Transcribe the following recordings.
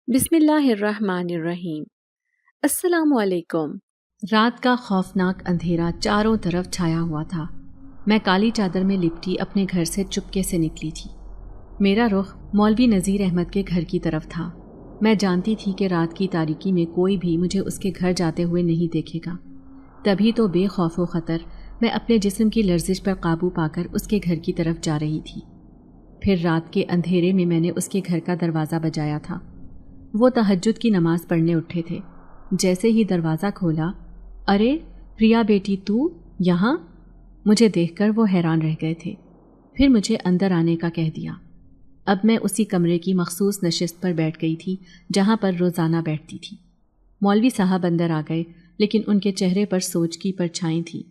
بسم اللہ الرحمن الرحیم۔ السلام علیکم۔ رات کا خوفناک اندھیرا چاروں طرف چھایا ہوا تھا۔ میں کالی چادر میں لپٹی اپنے گھر سے چپکے سے نکلی تھی۔ میرا رخ مولوی نذیر احمد کے گھر کی طرف تھا۔ میں جانتی تھی کہ رات کی تاریکی میں کوئی بھی مجھے اس کے گھر جاتے ہوئے نہیں دیکھے گا۔ تبھی تو بے خوف و خطر میں اپنے جسم کی لرزش پر قابو پا کر اس کے گھر کی طرف جا رہی تھی۔ پھر رات کے اندھیرے میں میں نے اس کے گھر کا دروازہ بجایا تھا۔ وہ تہجد کی نماز پڑھنے اٹھے تھے۔ جیسے ہی دروازہ کھولا، ارے پریا بیٹی تو یہاں؟ مجھے دیکھ کر وہ حیران رہ گئے تھے۔ پھر مجھے اندر آنے کا کہہ دیا۔ اب میں اسی کمرے کی مخصوص نشست پر بیٹھ گئی تھی جہاں پر روزانہ بیٹھتی تھی۔ مولوی صاحب اندر آ گئے، لیکن ان کے چہرے پر سوچ کی پرچھائیں تھیں۔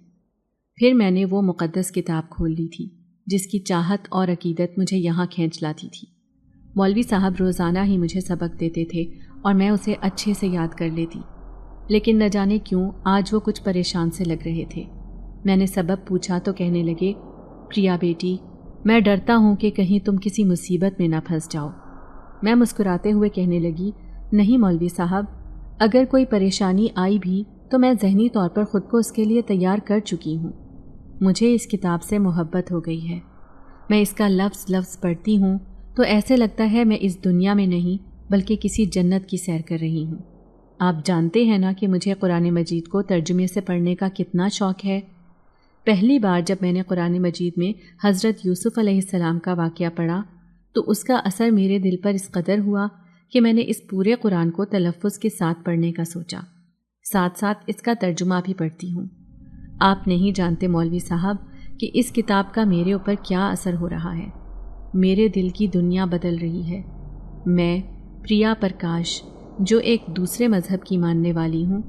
پھر میں نے وہ مقدس کتاب کھول لی تھی جس کی چاہت اور عقیدت مجھے یہاں کھینچ لاتی تھی۔ مولوی صاحب روزانہ ہی مجھے سبق دیتے تھے اور میں اسے اچھے سے یاد کر لیتی، لیکن نہ جانے کیوں آج وہ کچھ پریشان سے لگ رہے تھے۔ میں نے سبب پوچھا تو کہنے لگے، پریا بیٹی، میں ڈرتا ہوں کہ کہیں تم کسی مصیبت میں نہ پھنس جاؤ۔ میں مسکراتے ہوئے کہنے لگی، نہیں مولوی صاحب، اگر کوئی پریشانی آئی بھی تو میں ذہنی طور پر خود کو اس کے لیے تیار کر چکی ہوں۔ مجھے اس کتاب سے محبت ہو گئی ہے۔ میں اس کا لفظ لفظ پڑھتی ہوں تو ایسے لگتا ہے میں اس دنیا میں نہیں بلکہ کسی جنت کی سیر کر رہی ہوں۔ آپ جانتے ہیں نا کہ مجھے قرآن مجید کو ترجمے سے پڑھنے کا کتنا شوق ہے۔ پہلی بار جب میں نے قرآن مجید میں حضرت یوسف علیہ السلام کا واقعہ پڑھا تو اس کا اثر میرے دل پر اس قدر ہوا کہ میں نے اس پورے قرآن کو تلفظ کے ساتھ پڑھنے کا سوچا، ساتھ ساتھ اس کا ترجمہ بھی پڑھتی ہوں۔ آپ نہیں جانتے مولوی صاحب کہ اس کتاب کا میرے اوپر کیا اثر ہو رہا ہے۔ میرے دل کی دنیا بدل رہی ہے۔ میں پریا پرکاش، جو ایک دوسرے مذہب کی ماننے والی ہوں،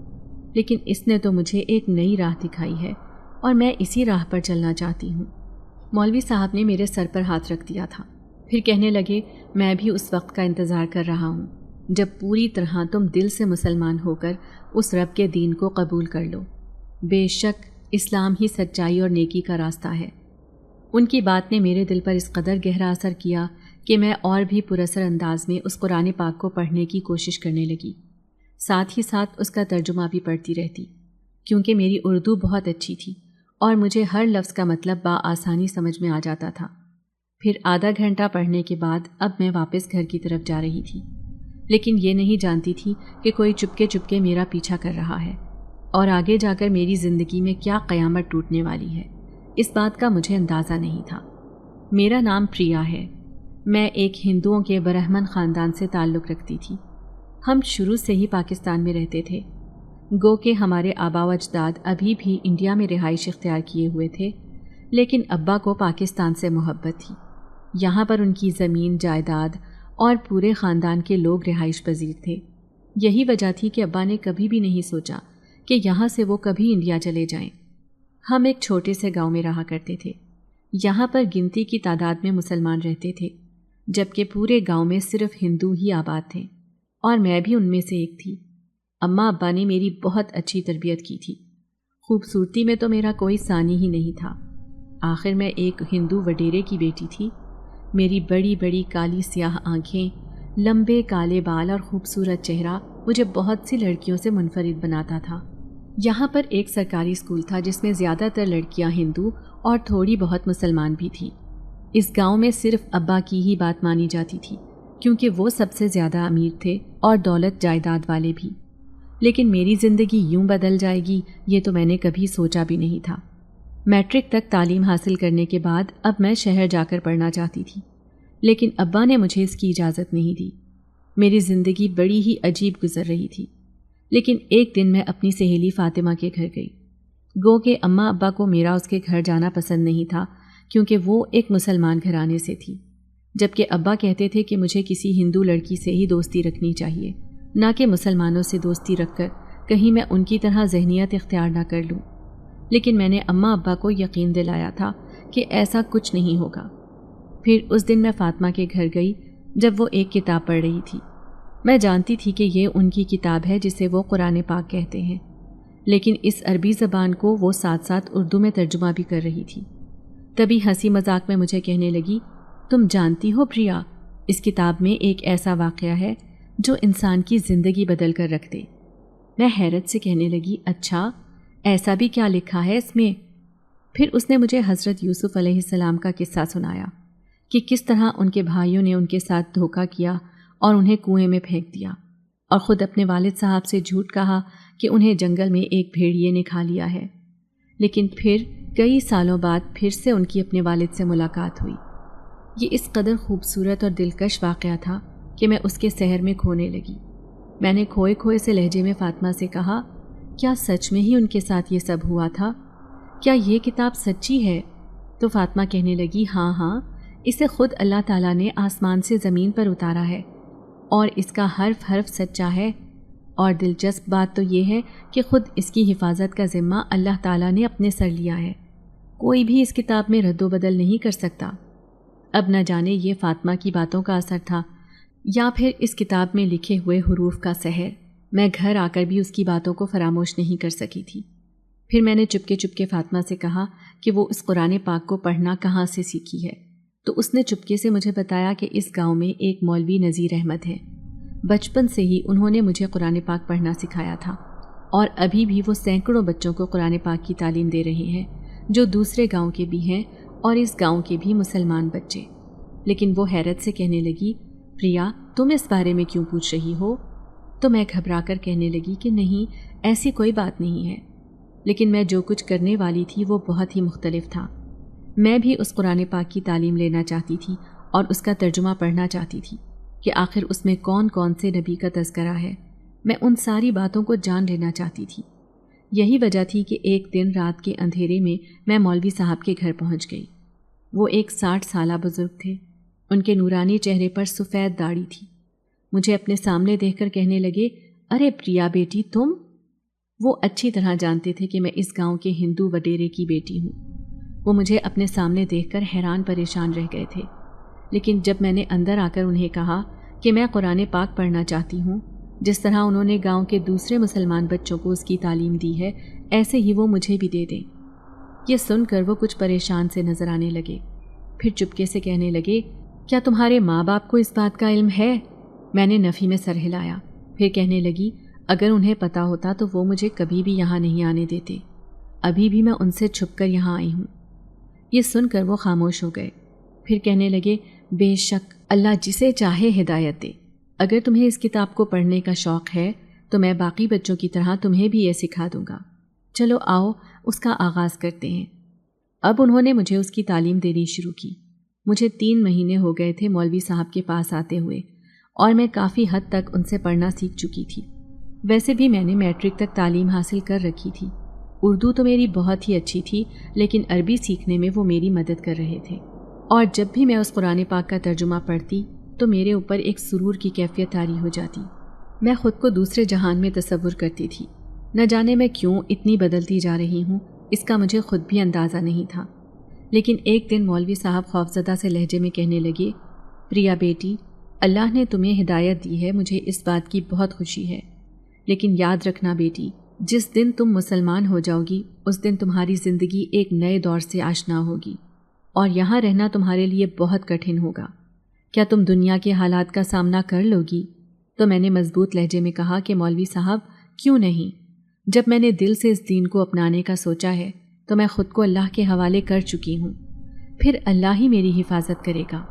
لیکن اس نے تو مجھے ایک نئی راہ دکھائی ہے اور میں اسی راہ پر چلنا چاہتی ہوں۔ مولوی صاحب نے میرے سر پر ہاتھ رکھ دیا تھا، پھر کہنے لگے، میں بھی اس وقت کا انتظار کر رہا ہوں جب پوری طرح تم دل سے مسلمان ہو کر اس رب کے دین کو قبول کر لو۔ بے شک اسلام ہی سچائی اور نیکی کا راستہ ہے۔ ان کی بات نے میرے دل پر اس قدر گہرا اثر کیا کہ میں اور بھی پراثر انداز میں اس قرآن پاک کو پڑھنے کی کوشش کرنے لگی، ساتھ ہی ساتھ اس کا ترجمہ بھی پڑھتی رہتی، کیونکہ میری اردو بہت اچھی تھی اور مجھے ہر لفظ کا مطلب بآسانی سمجھ میں آ جاتا تھا۔ پھر آدھا گھنٹہ پڑھنے کے بعد اب میں واپس گھر کی طرف جا رہی تھی، لیکن یہ نہیں جانتی تھی کہ کوئی چپکے چپکے میرا پیچھا کر رہا ہے اور آگے جا کر میری زندگی میں کیا قیامت ٹوٹنے والی ہے، اس بات کا مجھے اندازہ نہیں تھا۔ میرا نام پریا ہے۔ میں ایک ہندوؤں کے برہمن خاندان سے تعلق رکھتی تھی۔ ہم شروع سے ہی پاکستان میں رہتے تھے، گو کہ ہمارے آبا و اجداد ابھی بھی انڈیا میں رہائش اختیار کیے ہوئے تھے، لیکن ابا کو پاکستان سے محبت تھی۔ یہاں پر ان کی زمین جائیداد اور پورے خاندان کے لوگ رہائش پذیر تھے۔ یہی وجہ تھی کہ ابا نے کبھی بھی نہیں سوچا کہ یہاں سے وہ کبھی انڈیا چلے جائیں۔ ہم ایک چھوٹے سے گاؤں میں رہا کرتے تھے۔ یہاں پر گنتی کی تعداد میں مسلمان رہتے تھے، جبکہ پورے گاؤں میں صرف ہندو ہی آباد تھے، اور میں بھی ان میں سے ایک تھی۔ اماں ابا نے میری بہت اچھی تربیت کی تھی۔ خوبصورتی میں تو میرا کوئی ثانی ہی نہیں تھا۔ آخر میں ایک ہندو وڈیرے کی بیٹی تھی۔ میری بڑی بڑی کالی سیاہ آنکھیں، لمبے کالے بال اور خوبصورت چہرہ مجھے بہت سی لڑکیوں سے منفرد بناتا تھا۔ یہاں پر ایک سرکاری اسکول تھا جس میں زیادہ تر لڑکیاں ہندو اور تھوڑی بہت مسلمان بھی تھیں۔ اس گاؤں میں صرف ابا کی ہی بات مانی جاتی تھی، کیونکہ وہ سب سے زیادہ امیر تھے اور دولت جائیداد والے بھی۔ لیکن میری زندگی یوں بدل جائے گی یہ تو میں نے کبھی سوچا بھی نہیں تھا۔ میٹرک تک تعلیم حاصل کرنے کے بعد اب میں شہر جا کر پڑھنا چاہتی تھی، لیکن ابا نے مجھے اس کی اجازت نہیں دی۔ میری زندگی بڑی ہی عجیب گزر رہی تھی، لیکن ایک دن میں اپنی سہیلی فاطمہ کے گھر گئی۔ گو کہ اماں ابا کو میرا اس کے گھر جانا پسند نہیں تھا، کیونکہ وہ ایک مسلمان گھرانے سے تھی، جبکہ ابا کہتے تھے کہ مجھے کسی ہندو لڑکی سے ہی دوستی رکھنی چاہیے، نہ کہ مسلمانوں سے دوستی رکھ کر کہیں میں ان کی طرح ذہنیت اختیار نہ کر لوں۔ لیکن میں نے اماں ابا کو یقین دلایا تھا کہ ایسا کچھ نہیں ہوگا۔ پھر اس دن میں فاطمہ کے گھر گئی جب وہ ایک کتاب پڑھ رہی تھی۔ میں جانتی تھی کہ یہ ان کی کتاب ہے جسے وہ قرآن پاک کہتے ہیں، لیکن اس عربی زبان کو وہ ساتھ ساتھ اردو میں ترجمہ بھی کر رہی تھی۔ تبھی ہنسی مذاق میں مجھے کہنے لگی، تم جانتی ہو پریا، اس کتاب میں ایک ایسا واقعہ ہے جو انسان کی زندگی بدل کر رکھ دے۔ میں حیرت سے کہنے لگی، اچھا ایسا بھی کیا لکھا ہے اس میں؟ پھر اس نے مجھے حضرت یوسف علیہ السلام کا قصہ سنایا کہ کس طرح ان کے بھائیوں نے ان کے ساتھ دھوکہ کیا اور انہیں کنویں میں پھینک دیا، اور خود اپنے والد صاحب سے جھوٹ کہا کہ انہیں جنگل میں ایک بھیڑیے نے کھا لیا ہے۔ لیکن پھر کئی سالوں بعد پھر سے ان کی اپنے والد سے ملاقات ہوئی۔ یہ اس قدر خوبصورت اور دلکش واقعہ تھا کہ میں اس کے سحر میں کھونے لگی۔ میں نے کھوئے کھوئے سے لہجے میں فاطمہ سے کہا، کیا سچ میں ہی ان کے ساتھ یہ سب ہوا تھا؟ کیا یہ کتاب سچی ہے؟ تو فاطمہ کہنے لگی، ہاں ہاں، اسے خود اللہ تعالیٰ نے آسمان سے زمین پر اتارا ہے اور اس کا حرف حرف سچا ہے، اور دلچسپ بات تو یہ ہے کہ خود اس کی حفاظت کا ذمہ اللہ تعالیٰ نے اپنے سر لیا ہے، کوئی بھی اس کتاب میں رد و بدل نہیں کر سکتا۔ اب نہ جانے یہ فاطمہ کی باتوں کا اثر تھا یا پھر اس کتاب میں لکھے ہوئے حروف کا سحر، میں گھر آ کر بھی اس کی باتوں کو فراموش نہیں کر سکی تھی۔ پھر میں نے چپکے چپکے فاطمہ سے کہا کہ وہ اس قرآن پاک کو پڑھنا کہاں سے سیکھی ہے، تو اس نے چپکے سے مجھے بتایا کہ اس گاؤں میں ایک مولوی نذیر احمد ہے، بچپن سے ہی انہوں نے مجھے قرآن پاک پڑھنا سکھایا تھا، اور ابھی بھی وہ سینکڑوں بچوں کو قرآن پاک کی تعلیم دے رہے ہیں جو دوسرے گاؤں کے بھی ہیں اور اس گاؤں کے بھی مسلمان بچے۔ لیکن وہ حیرت سے کہنے لگی، پریا تم اس بارے میں کیوں پوچھ رہی ہو؟ تو میں گھبرا کر کہنے لگی کہ نہیں، ایسی کوئی بات نہیں ہے، لیکن میں جو کچھ کرنے والی تھی وہ بہت ہی مختلف تھا۔ میں بھی اس قرآن پاک کی تعلیم لینا چاہتی تھی اور اس کا ترجمہ پڑھنا چاہتی تھی کہ آخر اس میں کون کون سے نبی کا تذکرہ ہے، میں ان ساری باتوں کو جان لینا چاہتی تھی۔ یہی وجہ تھی کہ ایک دن رات کے اندھیرے میں مولوی صاحب کے گھر پہنچ گئی۔ وہ ایک 60 سالہ بزرگ تھے، ان کے نورانی چہرے پر سفید داڑھی تھی۔ مجھے اپنے سامنے دیکھ کر کہنے لگے، ارے پریا بیٹی تم؟ وہ اچھی طرح جانتے تھے کہ میں اس گاؤں کے ہندو وڈیرے کی بیٹی ہوں۔ وہ مجھے اپنے سامنے دیکھ کر حیران پریشان رہ گئے تھے، لیکن جب میں نے اندر آ کر انہیں کہا کہ میں قرآن پاک پڑھنا چاہتی ہوں، جس طرح انہوں نے گاؤں کے دوسرے مسلمان بچوں کو اس کی تعلیم دی ہے، ایسے ہی وہ مجھے بھی دے دیں۔ یہ سن کر وہ کچھ پریشان سے نظر آنے لگے، پھر چپکے سے کہنے لگے، کیا تمہارے ماں باپ کو اس بات کا علم ہے؟ میں نے نفی میں سر ہلایا، پھر کہنے لگی، اگر انہیں پتہ ہوتا تو وہ مجھے کبھی بھی یہاں نہیں آنے دیتے، ابھی بھی میں ان سے چھپ کر یہاں آئی ہوں۔ یہ سن کر وہ خاموش ہو گئے، پھر کہنے لگے، بے شک اللہ جسے چاہے ہدایت دے، اگر تمہیں اس کتاب کو پڑھنے کا شوق ہے تو میں باقی بچوں کی طرح تمہیں بھی یہ سکھا دوں گا، چلو آؤ اس کا آغاز کرتے ہیں۔ اب انہوں نے مجھے اس کی تعلیم دینی شروع کی۔ مجھے 3 مہینے ہو گئے تھے مولوی صاحب کے پاس آتے ہوئے، اور میں کافی حد تک ان سے پڑھنا سیکھ چکی تھی۔ ویسے بھی میں نے میٹرک تک تعلیم حاصل کر رکھی تھی۔ اردو تو میری بہت ہی اچھی تھی، لیکن عربی سیکھنے میں وہ میری مدد کر رہے تھے، اور جب بھی میں اس قرآن پاک کا ترجمہ پڑھتی تو میرے اوپر ایک سرور کی کیفیت طاری ہو جاتی۔ میں خود کو دوسرے جہان میں تصور کرتی تھی۔ نہ جانے میں کیوں اتنی بدلتی جا رہی ہوں، اس کا مجھے خود بھی اندازہ نہیں تھا۔ لیکن ایک دن مولوی صاحب خوفزدہ سے لہجے میں کہنے لگے، پریا بیٹی، اللہ نے تمہیں ہدایت دی ہے، مجھے اس بات کی بہت خوشی ہے، لیکن یاد رکھنا بیٹی، جس دن تم مسلمان ہو جاؤ گی اس دن تمہاری زندگی ایک نئے دور سے آشنا ہوگی، اور یہاں رہنا تمہارے لیے بہت کٹھن ہوگا۔ کیا تم دنیا کے حالات کا سامنا کر لو گی؟ تو میں نے مضبوط لہجے میں کہا کہ مولوی صاحب کیوں نہیں، جب میں نے دل سے اس دین کو اپنانے کا سوچا ہے تو میں خود کو اللہ کے حوالے کر چکی ہوں، پھر اللہ ہی میری حفاظت کرے گا۔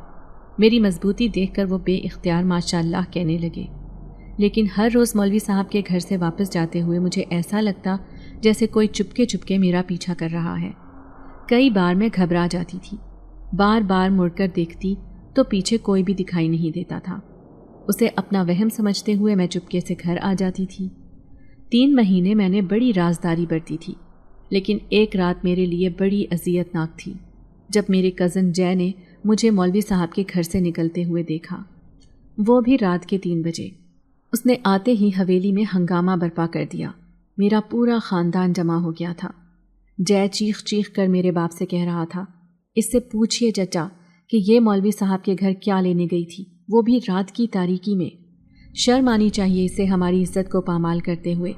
میری مضبوطی دیکھ کر وہ بے اختیار ماشاء اللہ کہنے لگے، لیکن ہر روز مولوی صاحب کے گھر سے واپس جاتے ہوئے مجھے ایسا لگتا جیسے کوئی چپکے چپکے میرا پیچھا کر رہا ہے۔ کئی بار میں گھبرا جاتی تھی، بار بار مڑ کر دیکھتی تو پیچھے کوئی بھی دکھائی نہیں دیتا تھا۔ اسے اپنا وہم سمجھتے ہوئے میں چپکے سے گھر آ جاتی تھی۔ 3 مہینے میں نے بڑی رازداری برتی تھی، لیکن ایک رات میرے لیے بڑی اذیت ناک تھی جب میرے کزن جے نے مجھے مولوی صاحب کے گھر سے نکلتے ہوئے دیکھا، وہ بھی رات کے 3 بجے۔ اس نے آتے ہی حویلی میں ہنگامہ برپا کر دیا، میرا پورا خاندان جمع ہو گیا تھا۔ جے چیخ چیخ کر میرے باپ سے کہہ رہا تھا، اس سے پوچھئے چچا کہ یہ مولوی صاحب کے گھر کیا لینے گئی تھی، وہ بھی رات کی تاریکی میں، شرم آنی چاہیے اسے ہماری عزت کو پامال کرتے ہوئے۔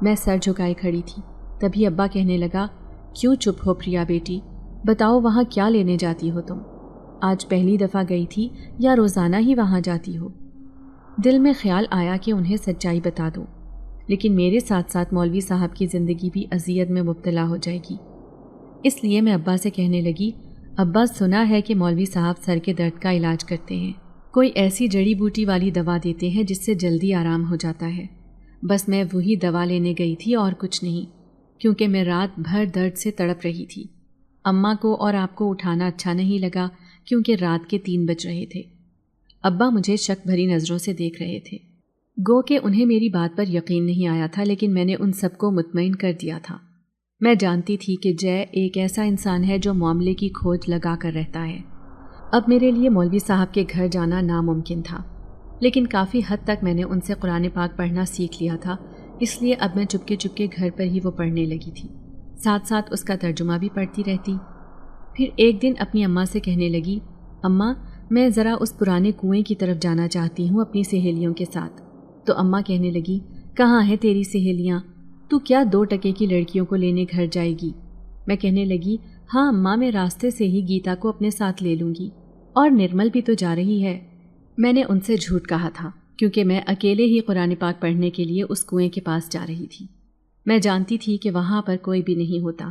میں سر جھکائے کھڑی تھی، تبھی ابا کہنے لگا، کیوں چپ ہو پریا بیٹی، بتاؤ وہاں کیا لینے جاتی ہو تم؟ آج پہلی دفعہ گئی تھی یا روزانہ ہی وہاں جاتی ہو؟ دل میں خیال آیا کہ انہیں سچائی بتا دو، لیکن میرے ساتھ ساتھ مولوی صاحب کی زندگی بھی اذیت میں مبتلا ہو جائے گی۔ اس لیے میں ابا سے کہنے لگی، ابا سنا ہے کہ مولوی صاحب سر کے درد کا علاج کرتے ہیں، کوئی ایسی جڑی بوٹی والی دوا دیتے ہیں جس سے جلدی آرام ہو جاتا ہے۔ بس میں وہی دوا لینے گئی تھی اور کچھ نہیں، کیونکہ میں رات بھر درد سے تڑپ رہی تھی۔ اماں کو اور آپ کو اٹھانا اچھا نہیں لگا کیونکہ رات کے 3 بج رہے تھے۔ ابا مجھے شک بھری نظروں سے دیکھ رہے تھے، گو کہ انہیں میری بات پر یقین نہیں آیا تھا، لیکن میں نے ان سب کو مطمئن کر دیا تھا۔ میں جانتی تھی کہ جے ایک ایسا انسان ہے جو معاملے کی کھوج لگا کر رہتا ہے۔ اب میرے لیے مولوی صاحب کے گھر جانا ناممکن تھا، لیکن کافی حد تک میں نے ان سے قرآن پاک پڑھنا سیکھ لیا تھا، اس لیے اب میں چپکے چپکے گھر پر ہی وہ پڑھنے لگی تھی، ساتھ ساتھ اس کا ترجمہ بھی پڑھتی رہتی۔ پھر ایک دن اپنی اماں سے کہنے لگی، اماں میں ذرا اس پرانے کنویں کی طرف جانا چاہتی ہوں اپنی سہیلیوں کے ساتھ۔ تو اماں کہنے لگی، کہاں ہیں تیری سہیلیاں؟ تو کیا 2 ٹکے کی لڑکیوں کو لینے گھر جائے گی؟ میں کہنے لگی، ہاں اماں میں راستے سے ہی گیتا کو اپنے ساتھ لے لوں گی، اور نرمل بھی تو جا رہی ہے۔ میں نے ان سے جھوٹ کہا تھا کیونکہ میں اکیلے ہی قرآن پاک پڑھنے کے لیے اس کنویں کے پاس جا رہی تھی۔ میں جانتی تھی کہ وہاں پر کوئی بھی نہیں ہوتا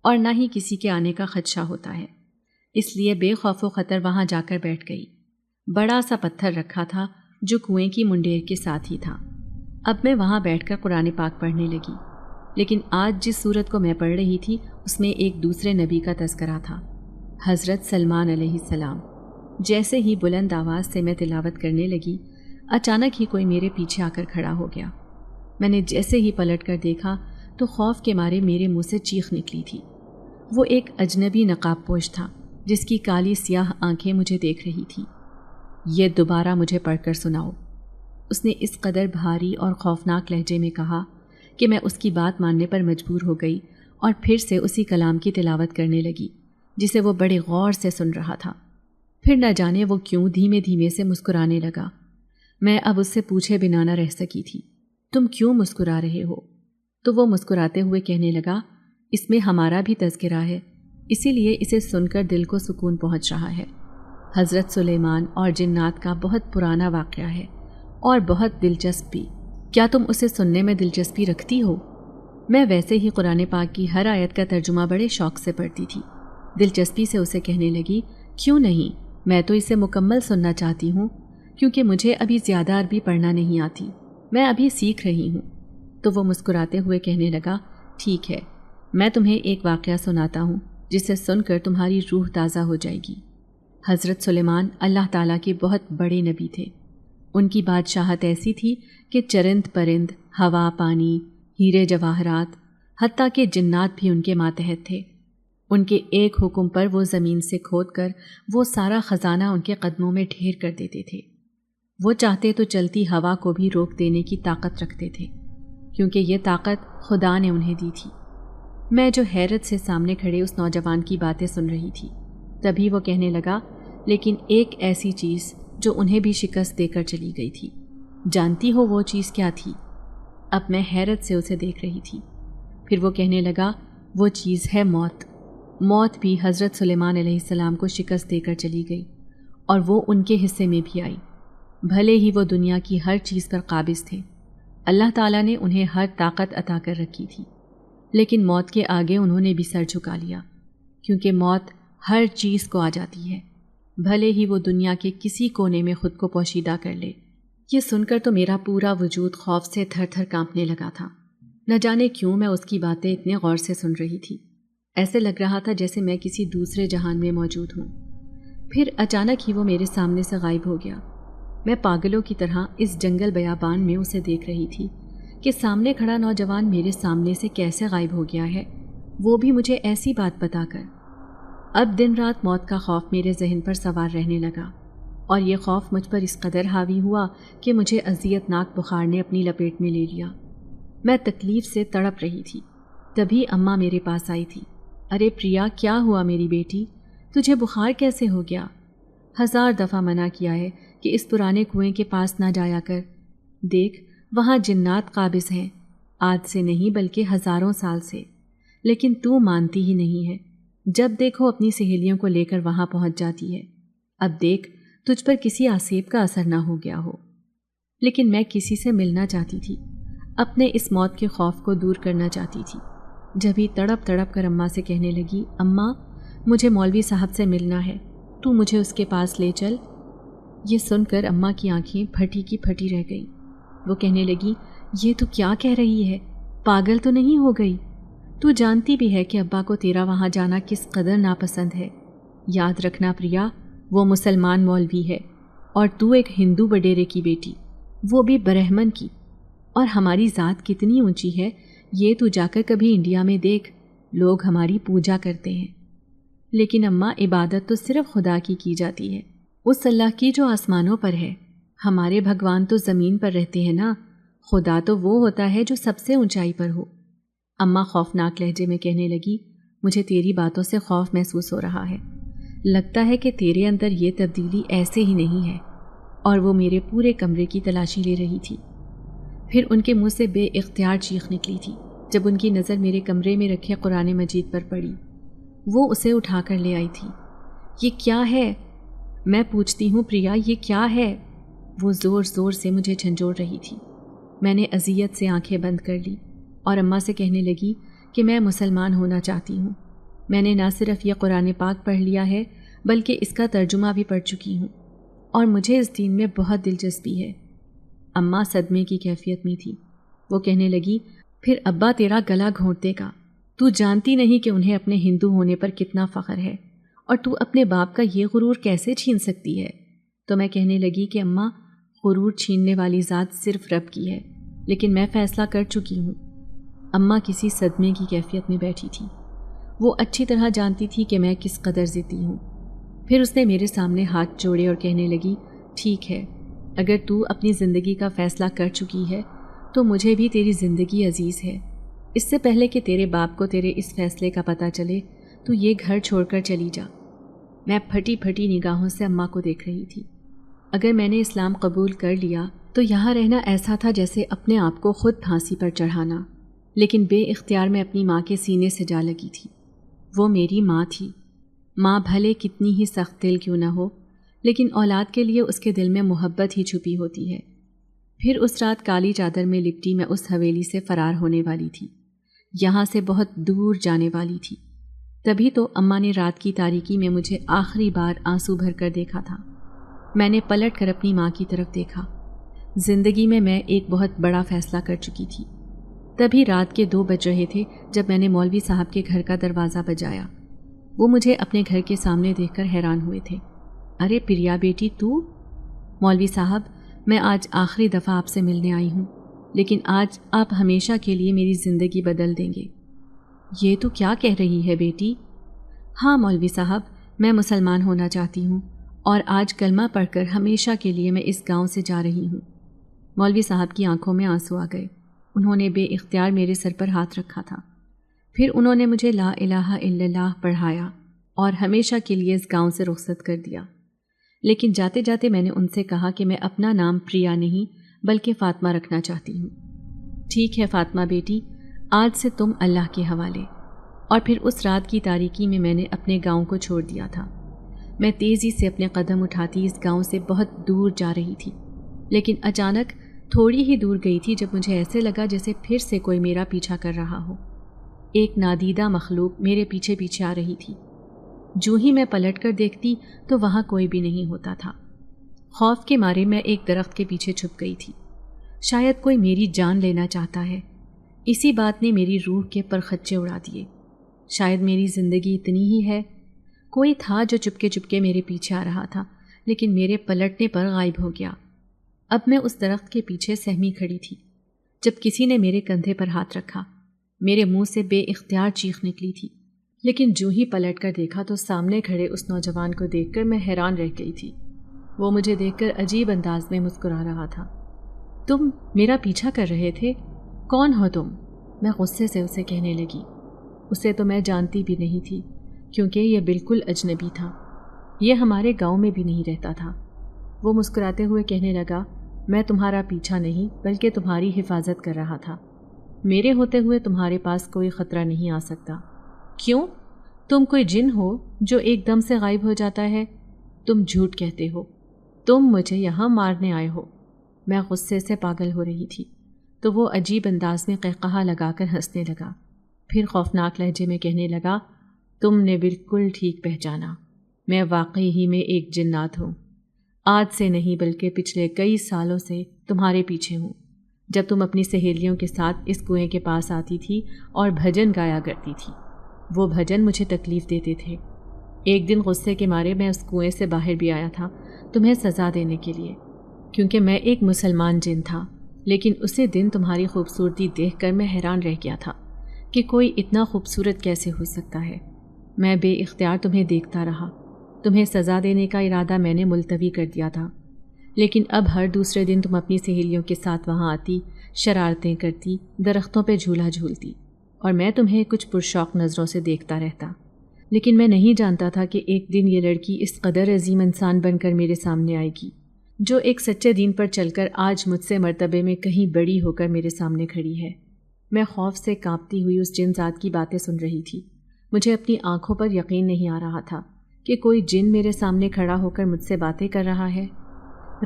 اور نہ ہی کسی کے آنے کا خدشہ ہوتا ہے، اس لیے بے خوف و خطر وہاں جا کر بیٹھ گئی۔ بڑا سا پتھر رکھا تھا جو کنویں کی منڈیر کے ساتھ ہی تھا۔ اب میں وہاں بیٹھ کر قرآن پاک پڑھنے لگی، لیکن آج جس سورت کو میں پڑھ رہی تھی اس میں ایک دوسرے نبی کا تذکرہ تھا، حضرت سلمان علیہ السلام۔ جیسے ہی بلند آواز سے میں تلاوت کرنے لگی، اچانک ہی کوئی میرے پیچھے آ کر کھڑا ہو گیا۔ میں نے جیسے ہی پلٹ کر دیکھا تو خوف کے مارے میرے منہ سے چیخ نکلی تھی۔ وہ ایک اجنبی نقاب پوش تھا جس کی کالی سیاہ آنکھیں مجھے دیکھ رہی تھیں۔ یہ دوبارہ مجھے پڑھ کر سناؤ، اس نے اس قدر بھاری اور خوفناک لہجے میں کہا کہ میں اس کی بات ماننے پر مجبور ہو گئی اور پھر سے اسی کلام کی تلاوت کرنے لگی جسے وہ بڑے غور سے سن رہا تھا۔ پھر نہ جانے وہ کیوں دھیمے دھیمے سے مسکرانے لگا۔ میں اب اس سے پوچھے بنا نہ رہ سکی تھی، تم کیوں مسکرا رہے ہو؟ تو وہ مسکراتے ہوئے کہنے لگا، اس میں ہمارا بھی تذکرہ ہے، اسی لیے اسے سن کر دل کو سکون پہنچ رہا ہے۔ حضرت سلیمان اور جنات کا بہت پرانا واقعہ ہے اور بہت دلچسپ بھی، کیا تم اسے سننے میں دلچسپی رکھتی ہو؟ میں ویسے ہی قرآن پاک کی ہر آیت کا ترجمہ بڑے شوق سے پڑھتی تھی۔ دلچسپی سے اسے کہنے لگی، کیوں نہیں، میں تو اسے مکمل سننا چاہتی ہوں، کیونکہ مجھے ابھی زیادہ عربی پڑھنا نہیں آتی، میں ابھی سیکھ رہی ہوں۔ تو وہ مسکراتے ہوئے کہنے لگا، ٹھیک ہے، میں تمہیں ایک واقعہ سناتا ہوں جسے سن کر تمہاری روح تازہ ہو جائے گی۔ حضرت سلیمان اللہ تعالیٰ کے بہت بڑے نبی تھے۔ ان کی بادشاہت ایسی تھی کہ چرند پرند، ہوا پانی، ہیرے جواہرات، حتیٰ کہ جنات بھی ان کے ماتحت تھے۔ ان کے ایک حکم پر وہ زمین سے کھود کر وہ سارا خزانہ ان کے قدموں میں ڈھیر کر دیتے تھے۔ وہ چاہتے تو چلتی ہوا کو بھی روک دینے کی طاقت رکھتے تھے، کیونکہ یہ طاقت خدا نے انہیں دی تھی۔ میں جو حیرت سے سامنے کھڑے اس نوجوان کی باتیں سن رہی تھی، تبھی وہ کہنے لگا، لیکن ایک ایسی چیز جو انہیں بھی شکست دے کر چلی گئی تھی، جانتی ہو وہ چیز کیا تھی؟ اب میں حیرت سے اسے دیکھ رہی تھی۔ پھر وہ کہنے لگا، وہ چیز ہے موت۔ موت بھی حضرت سلیمان علیہ السلام کو شکست دے کر چلی گئی، اور وہ ان کے حصے میں بھی آئی۔ بھلے ہی وہ دنیا کی ہر چیز پر قابض تھے، اللہ تعالیٰ نے انہیں ہر طاقت عطا کر رکھی تھی، لیکن موت کے آگے انہوں نے بھی سر جھکا لیا، کیونکہ موت ہر چیز کو آ جاتی ہے، بھلے ہی وہ دنیا کے کسی کونے میں خود کو پوشیدہ کر لے۔ یہ سن کر تو میرا پورا وجود خوف سے تھر تھر کانپنے لگا تھا۔ نہ جانے کیوں میں اس کی باتیں اتنے غور سے سن رہی تھی، ایسے لگ رہا تھا جیسے میں کسی دوسرے جہان میں موجود ہوں۔ پھر اچانک ہی وہ میرے سامنے سے غائب ہو گیا۔ میں پاگلوں کی طرح اس جنگل بیابان میں اسے دیکھ رہی تھی کہ سامنے کھڑا نوجوان میرے سامنے سے کیسے غائب ہو گیا ہے، وہ بھی مجھے ایسی بات بتا کر۔ اب دن رات موت کا خوف میرے ذہن پر سوار رہنے لگا، اور یہ خوف مجھ پر اس قدر حاوی ہوا کہ مجھے اذیت ناک بخار نے اپنی لپیٹ میں لے لیا۔ میں تکلیف سے تڑپ رہی تھی۔ تبھی اماں میرے پاس آئی تھی۔ ارے پریا، کیا ہوا میری بیٹی؟ تجھے بخار کیسے ہو گیا؟ 1000 دفعہ منع کیا ہے کہ اس پرانے کنویں کے پاس نہ جایا کر۔ دیکھ، وہاں جنات قابض ہیں، آج سے نہیں بلکہ ہزاروں سال سے، لیکن تو مانتی ہی نہیں ہے۔ جب دیکھو اپنی سہیلیوں کو لے کر وہاں پہنچ جاتی ہے۔ اب دیکھ، تجھ پر کسی آسیب کا اثر نہ ہو گیا ہو۔ لیکن میں کسی سے ملنا چاہتی تھی، اپنے اس موت کے خوف کو دور کرنا چاہتی تھی۔ جبھی تڑپ تڑپ کر اماں سے کہنے لگی، اماں مجھے مولوی صاحب سے ملنا ہے، تو مجھے اس کے پاس لے چل۔ یہ سن کر اماں کی آنکھیں پھٹی کی پھٹی رہ گئیں۔ وہ کہنے لگی، یہ تو کیا کہہ رہی ہے، پاگل تو نہیں ہو گئی؟ تو جانتی بھی ہے کہ ابا کو تیرا وہاں جانا کس قدر ناپسند ہے۔ یاد رکھنا پریا، وہ مسلمان مولوی ہے اور تو ایک ہندو بڈیرے کی بیٹی، وہ بھی برہمن کی، اور ہماری ذات کتنی اونچی ہے یہ تو جا کر کبھی انڈیا میں دیکھ، لوگ ہماری پوجا کرتے ہیں۔ لیکن اماں عبادت تو صرف خدا کی جاتی ہے، اس اللہ کی جو آسمانوں پر ہے۔ ہمارے بھگوان تو زمین پر رہتے ہیں نا، خدا تو وہ ہوتا ہے جو سب سے اونچائی پر ہو۔ اماں خوفناک لہجے میں کہنے لگی، مجھے تیری باتوں سے خوف محسوس ہو رہا ہے، لگتا ہے کہ تیرے اندر یہ تبدیلی ایسے ہی نہیں ہے۔ اور وہ میرے پورے کمرے کی تلاشی لے رہی تھی۔ پھر ان کے منہ سے بے اختیار چیخ نکلی تھی جب ان کی نظر میرے کمرے میں رکھے قرآن مجید پر پڑی۔ وہ اسے اٹھا کر لے آئی تھی۔ یہ کیا ہے؟ میں پوچھتی ہوں پریا، یہ کیا ہے؟ وہ زور زور سے مجھے جھنجھوڑ رہی تھی۔ میں نے اذیت سے آنکھیں بند کر لی اور اماں سے کہنے لگی کہ میں مسلمان ہونا چاہتی ہوں۔ میں نے نہ صرف یہ قرآن پاک پڑھ لیا ہے بلکہ اس کا ترجمہ بھی پڑھ چکی ہوں، اور مجھے اس دین میں بہت دلچسپی ہے۔ اماں صدمے کی کیفیت میں تھی۔ وہ کہنے لگی، پھر ابا تیرا گلا گھونٹ دے گا۔ تو جانتی نہیں کہ انہیں اپنے ہندو ہونے پر کتنا فخر ہے، اور تو اپنے باپ کا یہ غرور کیسے چھین سکتی ہے؟ تو میں کہنے لگی کہ اماں، غرور چھیننے والی ذات صرف رب کی ہے، لیکن میں فیصلہ کر چکی ہوں۔ اماں کسی صدمے کی کیفیت میں بیٹھی تھی۔ وہ اچھی طرح جانتی تھی کہ میں کس قدر ضدی ہوں۔ پھر اس نے میرے سامنے ہاتھ جوڑے اور کہنے لگی، ٹھیک ہے، اگر تو اپنی زندگی کا فیصلہ کر چکی ہے تو مجھے بھی تیری زندگی عزیز ہے۔ اس سے پہلے کہ تیرے باپ کو تیرے اس فیصلے کا پتہ چلے تو یہ گھر چھوڑ کر چلی جا۔ میں پھٹی پھٹی نگاہوں سے اماں کو دیکھ رہی تھی۔ اگر میں نے اسلام قبول کر لیا تو یہاں رہنا ایسا تھا جیسے اپنے آپ کو خود پھانسی پر چڑھانا، لیکن بے اختیار میں اپنی ماں کے سینے سے جا لگی تھی۔ وہ میری ماں تھی۔ ماں بھلے کتنی ہی سخت دل کیوں نہ ہو، لیکن اولاد کے لیے اس کے دل میں محبت ہی چھپی ہوتی ہے۔ پھر اس رات کالی چادر میں لپٹی میں اس حویلی سے فرار ہونے والی تھی، یہاں سے بہت دور جانے والی تھی۔ تبھی تو اماں نے رات کی تاریکی میں مجھے آخری بار آنسو بھر کر دیکھا تھا۔ میں نے پلٹ کر اپنی ماں کی طرف دیکھا۔ زندگی میں ایک بہت بڑا فیصلہ کر چکی تھی۔ تبھی رات کے 2 بج رہے تھے جب میں نے مولوی صاحب کے گھر کا دروازہ بجایا۔ وہ مجھے اپنے گھر کے سامنے دیکھ کر حیران ہوئے تھے۔ ارے پریا بیٹی تو؟ مولوی صاحب، میں آج آخری دفعہ آپ سے ملنے آئی ہوں، لیکن آج آپ ہمیشہ کے لیے میری زندگی بدل دیں گے۔ یہ تو کیا کہہ رہی ہے بیٹی؟ ہاں مولوی صاحب، میں مسلمان ہونا چاہتی ہوں، اور آج کلمہ پڑھ کر ہمیشہ کے لیے میں اس گاؤں سے جا رہی ہوں۔ مولوی صاحب کی آنکھوں میں آنسو آ گئے۔ انہوں نے بے اختیار میرے سر پر ہاتھ رکھا تھا۔ پھر انہوں نے مجھے لا الہ الا اللہ پڑھایا اور ہمیشہ کے لیے اس گاؤں سے رخصت کر دیا۔ لیکن جاتے جاتے میں نے ان سے کہا کہ میں اپنا نام پریا نہیں بلکہ فاطمہ رکھنا چاہتی ہوں۔ ٹھیک ہے فاطمہ بیٹی، آج سے تم اللہ کے حوالے۔ اور پھر اس رات کی تاریکی میں نے اپنے گاؤں کو چھوڑ دیا تھا۔ میں تیزی سے اپنے قدم اٹھاتی اس گاؤں سے بہت دور جا رہی تھی، لیکن اچانک تھوڑی ہی دور گئی تھی جب مجھے ایسے لگا جیسے پھر سے کوئی میرا پیچھا کر رہا ہو۔ ایک نادیدہ مخلوق میرے پیچھے پیچھے آ رہی تھی۔ جو ہی میں پلٹ کر دیکھتی تو وہاں کوئی بھی نہیں ہوتا تھا۔ خوف کے مارے میں ایک درخت کے پیچھے چھپ گئی تھی۔ شاید کوئی میری جان لینا چاہتا ہے۔ اسی بات نے میری روح کے پرخچے اڑا دیے۔ شاید میری زندگی اتنی ہی ہے۔ کوئی تھا جو چپکے چپکے میرے پیچھے آ رہا تھا، لیکن میرے پلٹنے پر غائب ہو گیا۔ اب میں اس درخت کے پیچھے سہمی کھڑی تھی جب کسی نے میرے کندھے پر ہاتھ رکھا۔ میرے منہ سے بے اختیار چیخ نکلی تھی، لیکن جو ہی پلٹ کر دیکھا تو سامنے کھڑے اس نوجوان کو دیکھ کر میں حیران رہ گئی تھی۔ وہ مجھے دیکھ کر عجیب انداز میں مسکرا رہا تھا۔ تم میرا پیچھا کر رہے تھے؟ کون ہو تم؟ میں غصے سے اسے کہنے لگی۔ اسے تو میں جانتی بھی نہیں تھی، کیونکہ یہ بالکل اجنبی تھا۔ یہ ہمارے گاؤں میں بھی نہیں رہتا تھا۔ وہ مسکراتے ہوئے کہنے لگا، میں تمہارا پیچھا نہیں بلکہ تمہاری حفاظت کر رہا تھا۔ میرے ہوتے ہوئے تمہارے پاس کوئی خطرہ نہیں آ سکتا۔ کیوں؟ تم کوئی جن ہو جو ایک دم سے غائب ہو جاتا ہے؟ تم جھوٹ کہتے ہو۔ تم مجھے یہاں مارنے آئے ہو۔ میں غصے سے پاگل ہو رہی تھی تو وہ عجیب انداز میں قہقہا لگا کر ہنسنے لگا، پھر خوفناک لہجے میں کہنے لگا، تم نے بالکل ٹھیک پہچانا، میں واقعی ہی میں ایک جنات ہوں۔ آج سے نہیں بلکہ پچھلے کئی سالوں سے تمہارے پیچھے ہوں۔ جب تم اپنی سہیلیوں کے ساتھ اس کنویں کے پاس آتی تھی اور بھجن گایا کرتی تھی، وہ بھجن مجھے تکلیف دیتے تھے۔ ایک دن غصے کے مارے میں اس کنویں سے باہر بھی آیا تھا تمہیں سزا دینے کے لیے، کیونکہ میں ایک مسلمان جن تھا، لیکن اسی دن تمہاری خوبصورتی دیکھ کر میں حیران رہ گیا تھا کہ کوئی اتنا خوبصورت کیسے ہو سکتا ہے۔ میں بے اختیار تمہیں دیکھتا رہا۔ تمہیں سزا دینے کا ارادہ میں نے ملتوی کر دیا تھا، لیکن اب ہر دوسرے دن تم اپنی سہیلیوں کے ساتھ وہاں آتی، شرارتیں کرتی، درختوں پہ جھولا جھولتی، اور میں تمہیں کچھ پرشوق نظروں سے دیکھتا رہتا۔ لیکن میں نہیں جانتا تھا کہ ایک دن یہ لڑکی اس قدر عظیم انسان بن کر میرے سامنے آئے گی، جو ایک سچے دین پر چل کر آج مجھ سے مرتبے میں کہیں بڑی ہو کر میرے سامنے کھڑی ہے۔ میں خوف سے کانپتی ہوئی اس جن ذات کی باتیں سن رہی تھی۔ مجھے اپنی آنکھوں پر یقین نہیں آ رہا تھا کہ کوئی جن میرے سامنے کھڑا ہو کر مجھ سے باتیں کر رہا ہے۔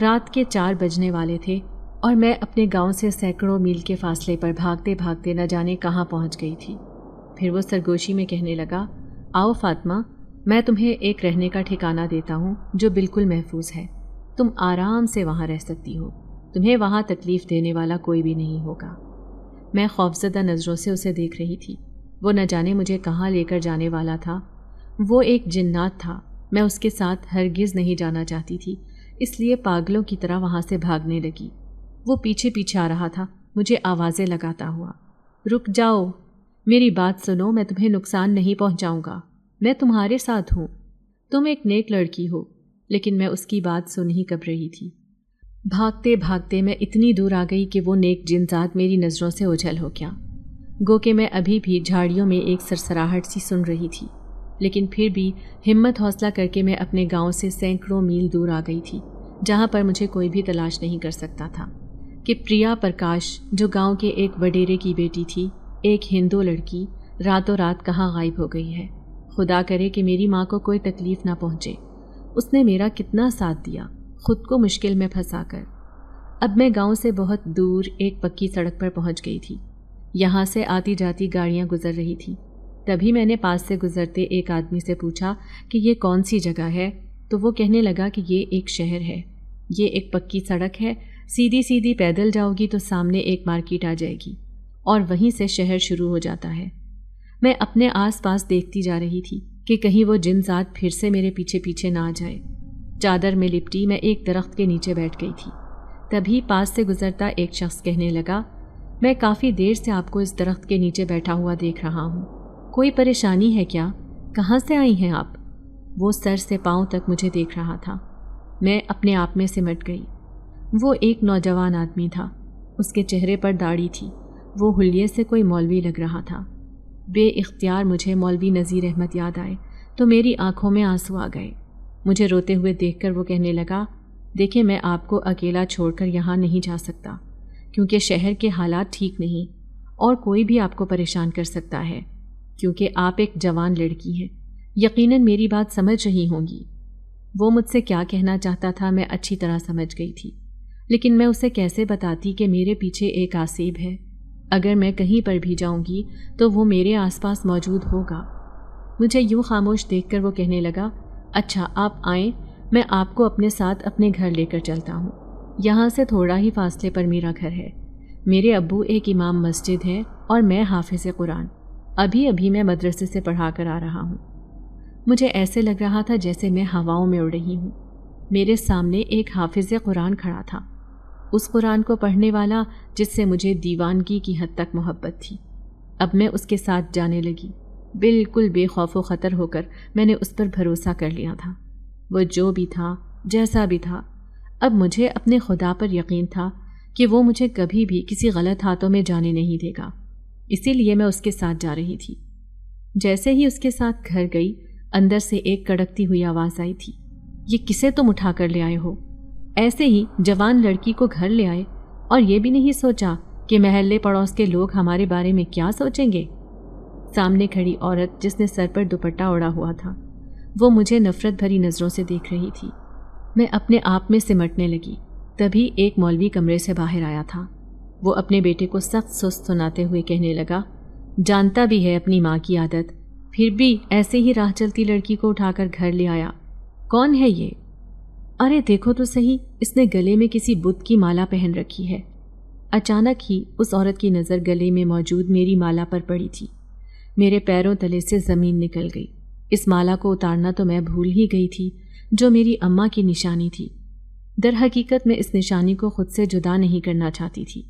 رات کے 4 بجنے والے تھے اور میں اپنے گاؤں سے سینکڑوں میل کے فاصلے پر بھاگتے بھاگتے نہ جانے کہاں پہنچ گئی تھی۔ پھر وہ سرگوشی میں کہنے لگا، آؤ فاطمہ، میں تمہیں ایک رہنے کا ٹھکانہ دیتا ہوں جو بالکل محفوظ ہے۔ تم آرام سے وہاں رہ سکتی ہو، تمہیں وہاں تکلیف دینے والا کوئی بھی نہیں ہوگا۔ میں خوفزدہ نظروں سے اسے دیکھ رہی تھی۔ وہ نہ جانے مجھے کہاں لے کر جانے والا تھا۔ وہ ایک جنات تھا، میں اس کے ساتھ ہرگز نہیں جانا چاہتی تھی، اس لیے پاگلوں کی طرح وہاں سے بھاگنے لگی۔ وہ پیچھے پیچھے آ رہا تھا، مجھے آوازیں لگاتا ہوا، رک جاؤ، میری بات سنو، میں تمہیں نقصان نہیں پہنچاؤں گا، میں تمہارے ساتھ ہوں، تم ایک نیک لڑکی ہو۔ لیکن میں اس کی بات سن ہی کب رہی تھی۔ بھاگتے بھاگتے میں اتنی دور آ گئی کہ وہ نیک جن ذات میری نظروں سے اوجھل ہو گیا۔ گو کہ میں ابھی بھی جھاڑیوں میں ایک سرسراہٹ سی سن رہی تھی، لیکن پھر بھی ہمت حوصلہ کر کے میں اپنے گاؤں سے سینکڑوں میل دور آ گئی تھی، جہاں پر مجھے کوئی بھی تلاش نہیں کر سکتا تھا کہ پریا پرکاش، جو گاؤں کے ایک وڈیرے کی بیٹی تھی، ایک ہندو لڑکی، راتوں رات کہاں غائب ہو گئی ہے۔ خدا کرے کہ میری ماں کو کوئی تکلیف نہ پہنچے۔ اس نے میرا کتنا ساتھ دیا، خود کو مشکل میں پھنسا کر۔ اب میں گاؤں سے بہت دور ایک پکی سڑک پر پہنچ گئی تھی۔ یہاں سے آتی جاتی گاڑیاں گزر رہی تھیں۔ تبھی میں نے پاس سے گزرتے ایک آدمی سے پوچھا کہ یہ کون سی جگہ ہے، تو وہ کہنے لگا کہ یہ ایک شہر ہے، یہ ایک پکی سڑک ہے، سیدھی سیدھی پیدل جاؤ گی تو سامنے ایک مارکیٹ آ جائے گی اور وہیں سے شہر شروع ہو جاتا ہے۔ میں اپنے آس پاس دیکھتی جا رہی تھی کہ کہیں وہ جن ذات پھر سے میرے پیچھے پیچھے نہ آ جائے۔ چادر میں لپٹی میں ایک درخت کے نیچے بیٹھ گئی تھی۔ تبھی پاس سے گزرتا ایک شخص کہنے لگا، میں کافی دیر سے آپ کو اس درخت کے نیچے بیٹھا ہوا دیکھ رہا ہوں، کوئی پریشانی ہے کیا؟ کہاں سے آئی ہیں آپ؟ وہ سر سے پاؤں تک مجھے دیکھ رہا تھا۔ میں اپنے آپ میں سمٹ گئی۔ وہ ایک نوجوان آدمی تھا، اس کے چہرے پر داڑھی تھی، وہ حلیے سے کوئی مولوی لگ رہا تھا۔ بے اختیار مجھے مولوی نذیر احمد یاد آئے تو میری آنکھوں میں آنسو آ گئے۔ مجھے روتے ہوئے دیکھ کر وہ کہنے لگا، دیکھیں میں آپ کو اکیلا چھوڑ کر یہاں نہیں جا سکتا، کیونکہ شہر کے حالات ٹھیک نہیں اور کوئی بھی آپ کو پریشان کر سکتا ہے، کیونکہ آپ ایک جوان لڑکی ہیں، یقیناً میری بات سمجھ رہی ہوں گی۔ وہ مجھ سے کیا کہنا چاہتا تھا میں اچھی طرح سمجھ گئی تھی، لیکن میں اسے کیسے بتاتی کہ میرے پیچھے ایک آسیب ہے، اگر میں کہیں پر بھی جاؤں گی تو وہ میرے آس پاس موجود ہوگا۔ مجھے یوں خاموش دیکھ کر وہ کہنے لگا، اچھا آپ آئیں، میں آپ کو اپنے ساتھ اپنے گھر لے کر چلتا ہوں، یہاں سے تھوڑا ہی فاصلے پر میرا گھر ہے، میرے ابو ایک امام مسجد ہیں اور میں حافظ قرآن، ابھی میں مدرسے سے پڑھا کر آ رہا ہوں۔ مجھے ایسے لگ رہا تھا جیسے میں ہواؤں میں اڑ رہی ہوں۔ میرے سامنے ایک حافظ قرآن کھڑا تھا، اس قرآن کو پڑھنے والا جس سے مجھے دیوانگی کی حد تک محبت تھی۔ اب میں اس کے ساتھ جانے لگی، بالکل بے خوف و خطر ہو کر میں نے اس پر بھروسہ کر لیا تھا۔ وہ جو بھی تھا، جیسا بھی تھا، اب مجھے اپنے خدا پر یقین تھا کہ وہ مجھے کبھی بھی کسی غلط ہاتھوں میں جانے نہیں دے گا، اسی لیے میں اس کے ساتھ جا رہی تھی۔ جیسے ہی اس کے ساتھ گھر گئی، اندر سے ایک کڑکتی ہوئی آواز آئی تھی، یہ کسے تم اٹھا کر لے آئے ہو؟ ایسے ہی جوان لڑکی کو گھر لے آئے اور یہ بھی نہیں سوچا کہ محلے پڑوس کے لوگ ہمارے بارے میں کیا سوچیں گے؟ سامنے کھڑی عورت جس نے سر پر دوپٹہ اوڑھا ہوا تھا، وہ مجھے نفرت بھری نظروں سے دیکھ رہی تھی۔ میں اپنے آپ میں سمٹنے لگی، تبھی ایک مولوی کمرے سے باہر آیا تھا۔ وہ اپنے بیٹے کو سخت سست سناتے ہوئے کہنے لگا، جانتا بھی ہے اپنی ماں کی عادت، پھر بھی ایسے ہی راہ چلتی لڑکی کو اٹھا کر گھر لے آیا۔ کون ہے یہ؟ ارے دیکھو تو صحیح، اس نے گلے میں کسی بت کی مالا پہن رکھی ہے۔ اچانک ہی اس عورت کی نظر گلے میں موجود میری مالا پر پڑی تھی۔ میرے پیروں تلے سے زمین نکل گئی۔ اس مالا کو اتارنا تو میں بھول ہی گئی تھی، جو میری اماں کی نشانی تھی۔ در حقیقت میں اس نشانی کو خود سے جدا نہیں کرنا چاہتی تھی۔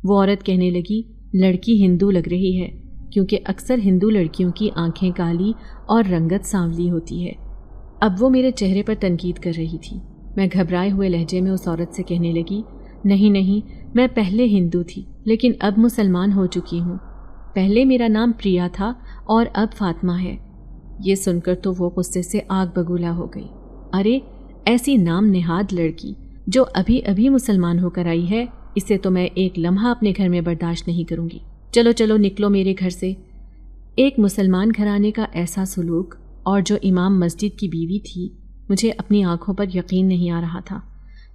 وہ عورت کہنے لگی، لڑکی ہندو لگ رہی ہے، کیونکہ اکثر ہندو لڑکیوں کی آنکھیں کالی اور رنگت سانولی ہوتی ہے۔ اب وہ میرے چہرے پر تنقید کر رہی تھی۔ میں گھبرائے ہوئے لہجے میں اس عورت سے کہنے لگی، نہیں، میں پہلے ہندو تھی لیکن اب مسلمان ہو چکی ہوں۔ پہلے میرا نام پریا تھا اور اب فاطمہ ہے۔ یہ سن کر تو وہ غصے سے آگ بگولا ہو گئی۔ ارے ایسی نام نہاد لڑکی جو ابھی ابھی مسلمان ہو کر آئی ہے، اسے تو میں ایک لمحہ اپنے گھر میں برداشت نہیں کروں گی۔ چلو نکلو میرے گھر سے۔ ایک مسلمان گھرانے کا ایسا سلوک، اور جو امام مسجد کی بیوی تھی، مجھے اپنی آنکھوں پر یقین نہیں آ رہا تھا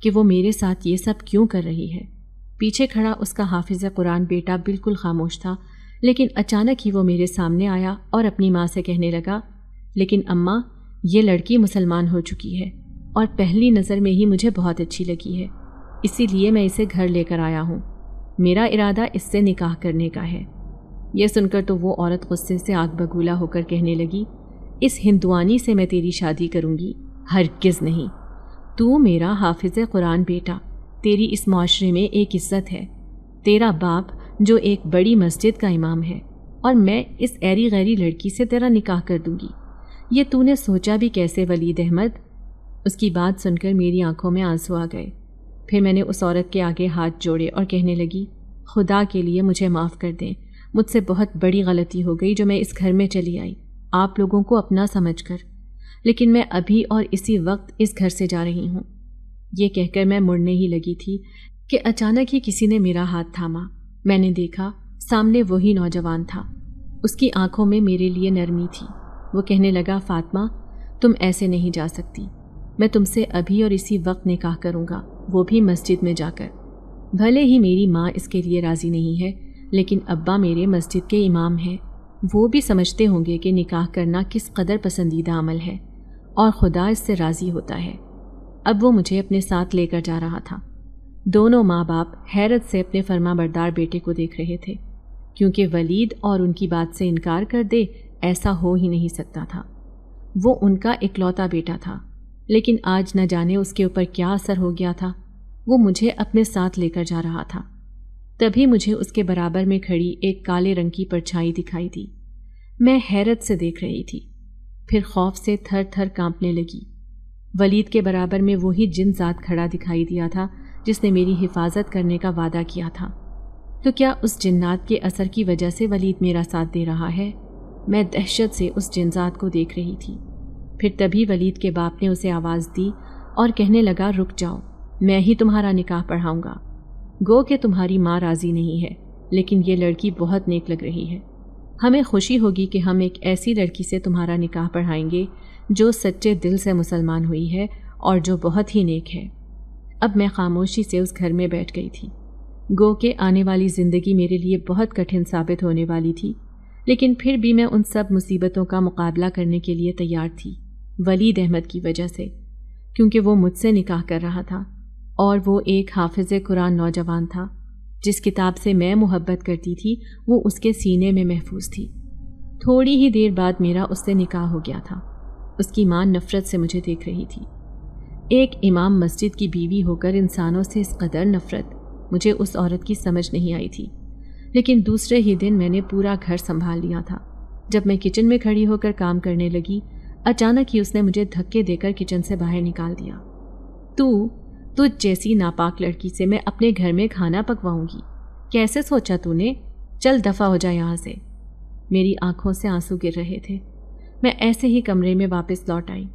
کہ وہ میرے ساتھ یہ سب کیوں کر رہی ہے۔ پیچھے کھڑا اس کا حافظ قرآن بیٹا بالکل خاموش تھا، لیکن اچانک ہی وہ میرے سامنے آیا اور اپنی ماں سے کہنے لگا، لیکن اماں، یہ لڑکی مسلمان ہو چکی ہے اور پہلی نظر میں ہی مجھے بہت اچھی لگی ہے، اسی لیے میں اسے گھر لے کر آیا ہوں۔ میرا ارادہ اس سے نکاح کرنے کا ہے۔ یہ سن کر تو وہ عورت غصے سے آگ بگولا ہو کر کہنے لگی، اس ہندوانی سے میں تیری شادی کروں گی؟ ہرگز نہیں۔ تو میرا حافظ قرآن بیٹا، تیری اس معاشرے میں ایک عزت ہے۔ تیرا باپ جو ایک بڑی مسجد کا امام ہے، اور میں اس ایری غیری لڑکی سے تیرا نکاح کر دوں گی؟ یہ تو نے سوچا بھی کیسے ولید احمد؟ اس کی بات سن کر میری آنکھوں میں آنسو آ گئے۔ پھر میں نے اس عورت کے آگے ہاتھ جوڑے اور کہنے لگی، خدا کے لیے مجھے معاف کر دیں، مجھ سے بہت بڑی غلطی ہو گئی جو میں اس گھر میں چلی آئی آپ لوگوں کو اپنا سمجھ کر، لیکن میں ابھی اور اسی وقت اس گھر سے جا رہی ہوں۔ یہ کہہ کر میں مڑنے ہی لگی تھی کہ اچانک ہی کسی نے میرا ہاتھ تھاما۔ میں نے دیکھا سامنے وہی نوجوان تھا۔ اس کی آنکھوں میں میرے لیے نرمی تھی۔ وہ کہنے لگا، فاطمہ، تم ایسے نہیں جا سکتی، میں تم سے ابھی اور اسی وقت نکاح کروں گا، وہ بھی مسجد میں جا کر۔ بھلے ہی میری ماں اس کے لیے راضی نہیں ہے، لیکن ابا میرے مسجد کے امام ہیں، وہ بھی سمجھتے ہوں گے کہ نکاح کرنا کس قدر پسندیدہ عمل ہے اور خدا اس سے راضی ہوتا ہے۔ اب وہ مجھے اپنے ساتھ لے کر جا رہا تھا۔ دونوں ماں باپ حیرت سے اپنے فرما بردار بیٹے کو دیکھ رہے تھے، کیونکہ ولید اور ان کی بات سے انکار کر دے ایسا ہو ہی نہیں سکتا تھا۔ وہ ان کا اکلوتا بیٹا تھا، لیکن آج نہ جانے اس کے اوپر کیا اثر ہو گیا تھا، وہ مجھے اپنے ساتھ لے کر جا رہا تھا۔ تبھی مجھے اس کے برابر میں کھڑی ایک کالے رنگ کی پرچھائی دکھائی دی۔ میں حیرت سے دیکھ رہی تھی، پھر خوف سے تھر تھر کانپنے لگی۔ ولید کے برابر میں وہی جن ذات کھڑا دکھائی دیا تھا جس نے میری حفاظت کرنے کا وعدہ کیا تھا۔ تو کیا اس جنات کے اثر کی وجہ سے ولید میرا ساتھ دے رہا ہے؟ میں دہشت سے اس جن ذات کو دیکھ رہی تھی۔ پھر تبھی ولید کے باپ نے اسے آواز دی اور کہنے لگا، رک جاؤ، میں ہی تمہارا نکاح پڑھاؤں گا۔ گو کہ تمہاری ماں راضی نہیں ہے، لیکن یہ لڑکی بہت نیک لگ رہی ہے۔ ہمیں خوشی ہوگی کہ ہم ایک ایسی لڑکی سے تمہارا نکاح پڑھائیں گے جو سچے دل سے مسلمان ہوئی ہے اور جو بہت ہی نیک ہے۔ اب میں خاموشی سے اس گھر میں بیٹھ گئی تھی۔ گو کہ آنے والی زندگی میرے لیے بہت کٹھن ثابت ہونے والی تھی، لیکن پھر بھی میں ان سب مصیبتوں کا مقابلہ کرنے کے لیے تیار تھی، ولید احمد کی وجہ سے، کیونکہ وہ مجھ سے نکاح کر رہا تھا، اور وہ ایک حافظ قرآن نوجوان تھا۔ جس کتاب سے میں محبت کرتی تھی وہ اس کے سینے میں محفوظ تھی۔ تھوڑی ہی دیر بعد میرا اس سے نکاح ہو گیا تھا۔ اس کی ماں نفرت سے مجھے دیکھ رہی تھی۔ ایک امام مسجد کی بیوی ہو کر انسانوں سے اس قدر نفرت، مجھے اس عورت کی سمجھ نہیں آئی تھی، لیکن دوسرے ہی دن میں نے پورا گھر سنبھال لیا تھا۔ جب میں کچن میں کھڑی ہو کر کام کرنے لگی، اچانک ہی اس نے مجھے دھکے دے کر کچن سے باہر نکال دیا۔ تجھ جیسی ناپاک لڑکی سے میں اپنے گھر میں کھانا پکواؤں گی؟ کیسے سوچا تو نے؟ چل دفع ہو جا یہاں سے۔ میری آنکھوں سے آنسو گر رہے تھے۔ میں ایسے ہی کمرے میں واپس لوٹ آئی،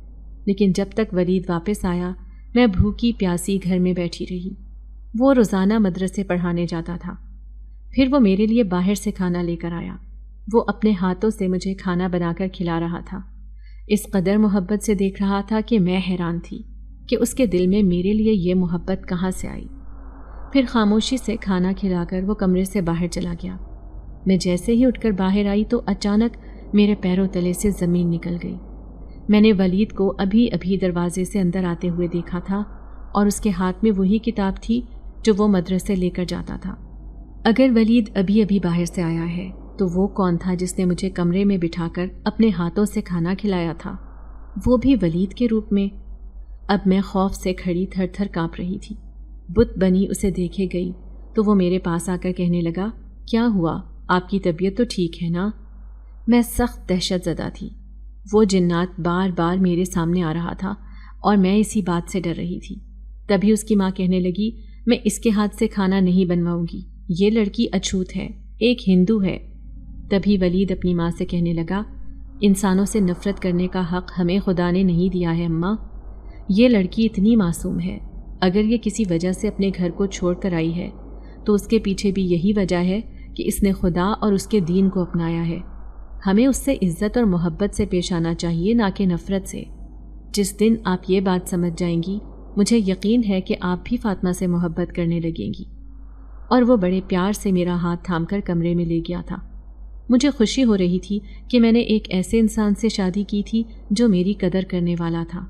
لیکن جب تک ولید واپس آیا میں بھوکی پیاسی گھر میں بیٹھی رہی۔ وہ روزانہ مدرسے پڑھانے جاتا تھا، پھر وہ میرے لیے باہر سے کھانا لے کر آیا۔ وہ اپنے ہاتھوں سے مجھے کھانا بنا کر کھلا رہا تھا، اس قدر محبت سے دیکھ رہا تھا کہ میں حیران تھی کہ اس کے دل میں میرے لیے یہ محبت کہاں سے آئی۔ پھر خاموشی سے کھانا کھلا کر وہ کمرے سے باہر چلا گیا۔ میں جیسے ہی اٹھ کر باہر آئی تو اچانک میرے پیروں تلے سے زمین نکل گئی۔ میں نے ولید کو ابھی دروازے سے اندر آتے ہوئے دیکھا تھا اور اس کے ہاتھ میں وہی کتاب تھی جو وہ مدرسے لے کر جاتا تھا۔ اگر ولید ابھی باہر سے آیا ہے تو وہ کون تھا جس نے مجھے کمرے میں بٹھا کر اپنے ہاتھوں سے کھانا کھلایا تھا، وہ بھی ولید کے روپ میں؟ اب میں خوف سے کھڑی تھر تھر کانپ رہی تھی۔ بت بنی اسے دیکھے گئی تو وہ میرے پاس آ کر کہنے لگا، کیا ہوا؟ آپ کی طبیعت تو ٹھیک ہے نا؟ میں سخت دہشت زدہ تھی۔ وہ جنات بار بار میرے سامنے آ رہا تھا اور میں اسی بات سے ڈر رہی تھی۔ تبھی اس کی ماں کہنے لگی، میں اس کے ہاتھ سے کھانا نہیں بنواؤں گی، یہ لڑکی اچھوت ہے، ایک ہندو ہے۔ تبھی ولید اپنی ماں سے کہنے لگا، انسانوں سے نفرت کرنے کا حق ہمیں خدا نے نہیں دیا ہے اماں۔ یہ لڑکی اتنی معصوم ہے، اگر یہ کسی وجہ سے اپنے گھر کو چھوڑ کر آئی ہے تو اس کے پیچھے بھی یہی وجہ ہے کہ اس نے خدا اور اس کے دین کو اپنایا ہے۔ ہمیں اس سے عزت اور محبت سے پیش آنا چاہیے، نہ کہ نفرت سے۔ جس دن آپ یہ بات سمجھ جائیں گی، مجھے یقین ہے کہ آپ بھی فاطمہ سے محبت کرنے لگیں گی۔ اور وہ بڑے پیار سے میرا ہاتھ تھام کر کمرے میں لے گیا تھا۔ مجھے خوشی ہو رہی تھی کہ میں نے ایک ایسے انسان سے شادی کی تھی جو میری قدر کرنے والا تھا۔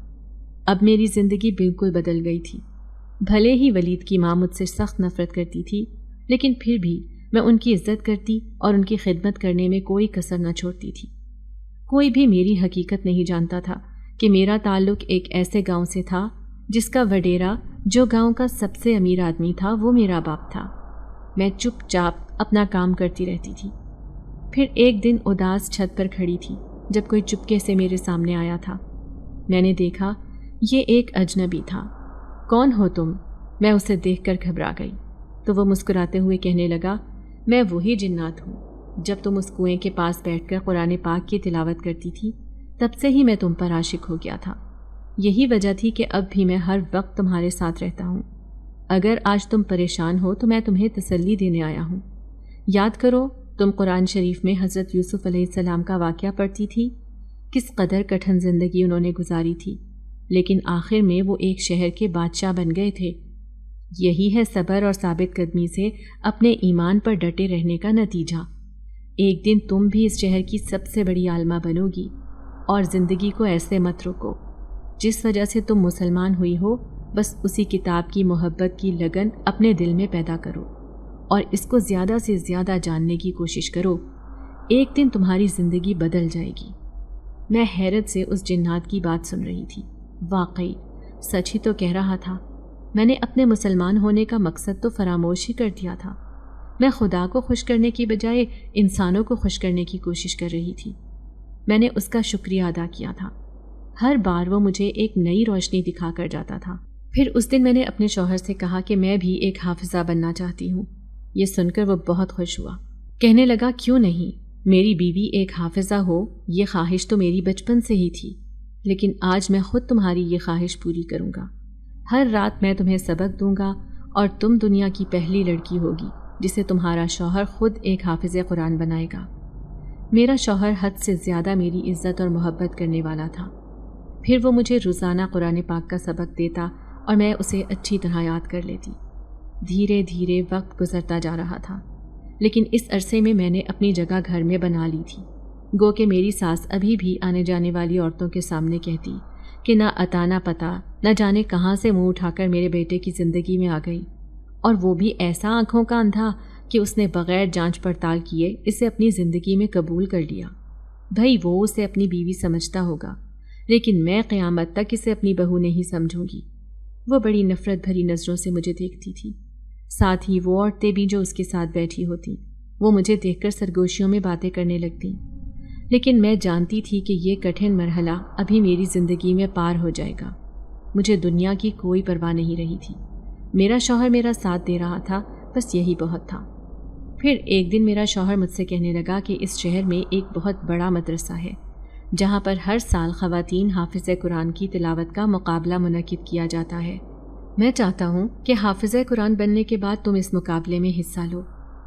اب میری زندگی بالکل بدل گئی تھی۔ بھلے ہی ولید کی ماں مجھ سے سخت نفرت کرتی تھی، لیکن پھر بھی میں ان کی عزت کرتی اور ان کی خدمت کرنے میں کوئی کسر نہ چھوڑتی تھی۔ کوئی بھی میری حقیقت نہیں جانتا تھا کہ میرا تعلق ایک ایسے گاؤں سے تھا جس کا وڈیرا، جو گاؤں کا سب سے امیر آدمی تھا، وہ میرا باپ تھا۔ میں چپ چاپ اپنا کام کرتی رہتی تھی۔ پھر ایک دن اداس چھت پر کھڑی تھی جب کوئی چپکے سے میرے سامنے آیا تھا۔ میں نے دیکھا یہ ایک اجنبی تھا۔ کون ہو تم؟ میں اسے دیکھ کر گھبرا گئی تو وہ مسکراتے ہوئے کہنے لگا، میں وہی جنات ہوں۔ جب تم اس کنویں کے پاس بیٹھ کر قرآن پاک کی تلاوت کرتی تھی، تب سے ہی میں تم پر عاشق ہو گیا تھا۔ یہی وجہ تھی کہ اب بھی میں ہر وقت تمہارے ساتھ رہتا ہوں۔ اگر آج تم پریشان ہو تو میں تمہیں تسلی دینے آیا ہوں۔ یاد کرو، تم قرآن شریف میں حضرت یوسف علیہ السلام کا واقعہ پڑھتی تھی، کس قدر کٹھن زندگی انہوں نے گزاری تھی، لیکن آخر میں وہ ایک شہر کے بادشاہ بن گئے تھے۔ یہی ہے صبر اور ثابت قدمی سے اپنے ایمان پر ڈٹے رہنے کا نتیجہ۔ ایک دن تم بھی اس شہر کی سب سے بڑی عالمہ بنو گی، اور زندگی کو ایسے مت روکو۔ جس وجہ سے تم مسلمان ہوئی ہو، بس اسی کتاب کی محبت کی لگن اپنے دل میں پیدا کرو اور اس کو زیادہ سے زیادہ جاننے کی کوشش کرو۔ ایک دن تمہاری زندگی بدل جائے گی۔ میں حیرت سے اس جنات کی بات سن رہی تھی۔ واقعی سچ ہی تو کہہ رہا تھا۔ میں نے اپنے مسلمان ہونے کا مقصد تو فراموش ہی کر دیا تھا۔ میں خدا کو خوش کرنے کی بجائے انسانوں کو خوش کرنے کی کوشش کر رہی تھی۔ میں نے اس کا شکریہ ادا کیا تھا۔ ہر بار وہ مجھے ایک نئی روشنی دکھا کر جاتا تھا۔ پھر اس دن میں نے اپنے شوہر سے کہا کہ میں بھی ایک حافظہ بننا چاہتی ہوں۔ یہ سن کر وہ بہت خوش ہوا۔ کہنے لگا، کیوں نہیں؟ میری بیوی ایک حافظہ ہو، یہ خواہش تو میری بچپن سے ہی تھی، لیکن آج میں خود تمہاری یہ خواہش پوری کروں گا۔ ہر رات میں تمہیں سبق دوں گا اور تم دنیا کی پہلی لڑکی ہوگی جسے تمہارا شوہر خود ایک حافظ قرآن بنائے گا۔ میرا شوہر حد سے زیادہ میری عزت اور محبت کرنے والا تھا۔ پھر وہ مجھے روزانہ قرآن پاک کا سبق دیتا اور میں اسے اچھی طرح یاد کر لیتی۔ دھیرے دھیرے وقت گزرتا جا رہا تھا، لیکن اس عرصے میں میں نے اپنی جگہ گھر میں بنا لی تھی۔ گو کہ میری ساس ابھی بھی آنے جانے والی عورتوں کے سامنے کہتی کہ نہ عطا نہ پتہ، نہ جانے کہاں سے منہ اٹھا کر میرے بیٹے کی زندگی میں آ گئی، اور وہ بھی ایسا آنکھوں کا اندھا کہ اس نے بغیر جانچ پڑتال کیے اسے اپنی زندگی میں قبول کر لیا۔ بھئی وہ اسے اپنی بیوی سمجھتا ہوگا، لیکن میں قیامت تک اسے اپنی بہو نہیں سمجھوں گی۔ وہ بڑی نفرت بھری نظروں سے مجھے دیکھتی تھی۔ ساتھ ہی وہ عورتیں بھی جو اس کے ساتھ بیٹھی ہوتی، وہ مجھے دیکھ کر سرگوشیوں میں باتیں کرنے لگتی، لیکن میں جانتی تھی کہ یہ کٹھن مرحلہ ابھی میری زندگی میں پار ہو جائے گا۔ مجھے دنیا کی کوئی پرواہ نہیں رہی تھی۔ میرا شوہر میرا ساتھ دے رہا تھا، بس یہی بہت تھا۔ پھر ایک دن میرا شوہر مجھ سے کہنے لگا کہ اس شہر میں ایک بہت بڑا مدرسہ ہے جہاں پر ہر سال خواتین حافظ قرآن کی تلاوت کا مقابلہ منعقد کیا جاتا ہے۔ میں چاہتا ہوں کہ حافظ قرآن بننے کے بعد تم اس مقابلے میں حصہ لو۔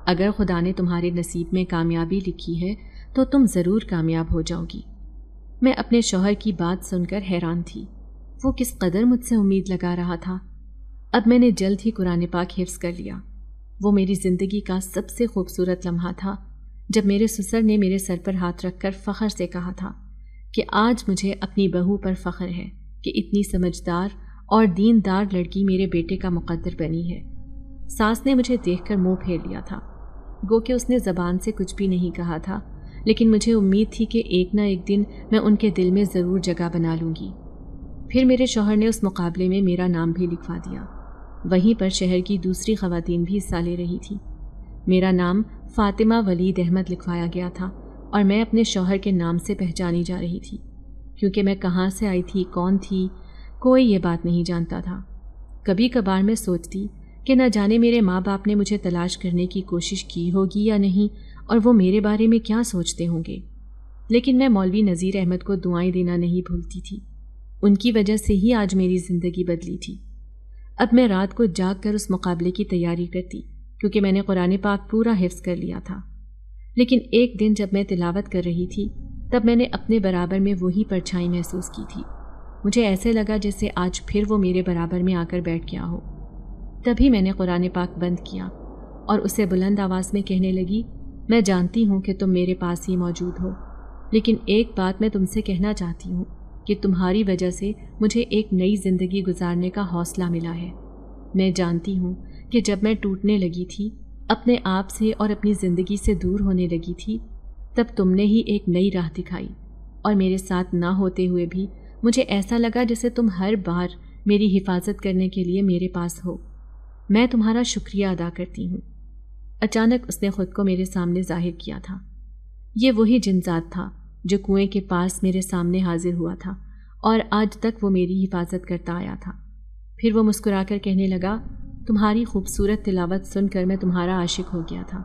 اگر خدا نے تمہارے نصیب میں کامیابی لکھی ہے تو تم ضرور کامیاب ہو جاؤ گی۔ میں اپنے شوہر کی بات سن کر حیران تھی۔ وہ کس قدر مجھ سے امید لگا رہا تھا۔ اب میں نے جلد ہی قرآن پاک حفظ کر لیا۔ وہ میری زندگی کا سب سے خوبصورت لمحہ تھا جب میرے سسر نے میرے سر پر ہاتھ رکھ کر فخر سے کہا تھا کہ آج مجھے اپنی بہو پر فخر ہے کہ اتنی سمجھدار اور دیندار لڑکی میرے بیٹے کا مقدر بنی ہے۔ ساس نے مجھے دیکھ کر منہ پھیر لیا تھا، گو کہ اس نے زبان سے کچھ بھی نہیں کہا تھا، لیکن مجھے امید تھی کہ ایک نہ ایک دن میں ان کے دل میں ضرور جگہ بنا لوں گی۔ پھر میرے شوہر نے اس مقابلے میں میرا نام بھی لکھوا دیا۔ وہیں پر شہر کی دوسری خواتین بھی حصہ لے رہی تھیں۔ میرا نام فاطمہ ولید احمد لکھوایا گیا تھا اور میں اپنے شوہر کے نام سے پہچانی جا رہی تھی۔ کیونکہ میں کہاں سے آئی تھی، کون تھی، کوئی یہ بات نہیں جانتا تھا۔ کبھی کبھار میں سوچتی کہ نہ جانے میرے ماں باپ نے مجھے تلاش کرنے کی کوشش کی ہوگی یا نہیں، اور وہ میرے بارے میں کیا سوچتے ہوں گے۔ لیکن میں مولوی نذیر احمد کو دعائیں دینا نہیں بھولتی تھی۔ ان کی وجہ سے ہی آج میری زندگی بدلی تھی۔ اب میں رات کو جاگ کر اس مقابلے کی تیاری کرتی، کیونکہ میں نے قرآن پاک پورا حفظ کر لیا تھا۔ لیکن ایک دن جب میں تلاوت کر رہی تھی تب میں نے اپنے برابر میں وہی پرچھائی محسوس کی تھی۔ مجھے ایسے لگا جیسے آج پھر وہ میرے برابر میں آ کر بیٹھ گیا ہو۔ تبھی میں نے قرآن پاک بند کیا اور اسے بلند آواز میں کہنے لگی، میں جانتی ہوں کہ تم میرے پاس ہی موجود ہو، لیکن ایک بات میں تم سے کہنا چاہتی ہوں کہ تمہاری وجہ سے مجھے ایک نئی زندگی گزارنے کا حوصلہ ملا ہے۔ میں جانتی ہوں کہ جب میں ٹوٹنے لگی تھی، اپنے آپ سے اور اپنی زندگی سے دور ہونے لگی تھی، تب تم نے ہی ایک نئی راہ دکھائی، اور میرے ساتھ نہ ہوتے ہوئے بھی مجھے ایسا لگا جیسے تم ہر بار میری حفاظت کرنے کے لیے میرے پاس ہو۔ میں تمہارا شکریہ ادا کرتی ہوں۔ اچانک اس نے خود کو میرے سامنے ظاہر کیا تھا۔ یہ وہی جن ذات تھا جو کنویں کے پاس میرے سامنے حاضر ہوا تھا اور آج تک وہ میری حفاظت کرتا آیا تھا۔ پھر وہ مسکرا کر کہنے لگا، تمہاری خوبصورت تلاوت سن کر میں تمہارا عاشق ہو گیا تھا،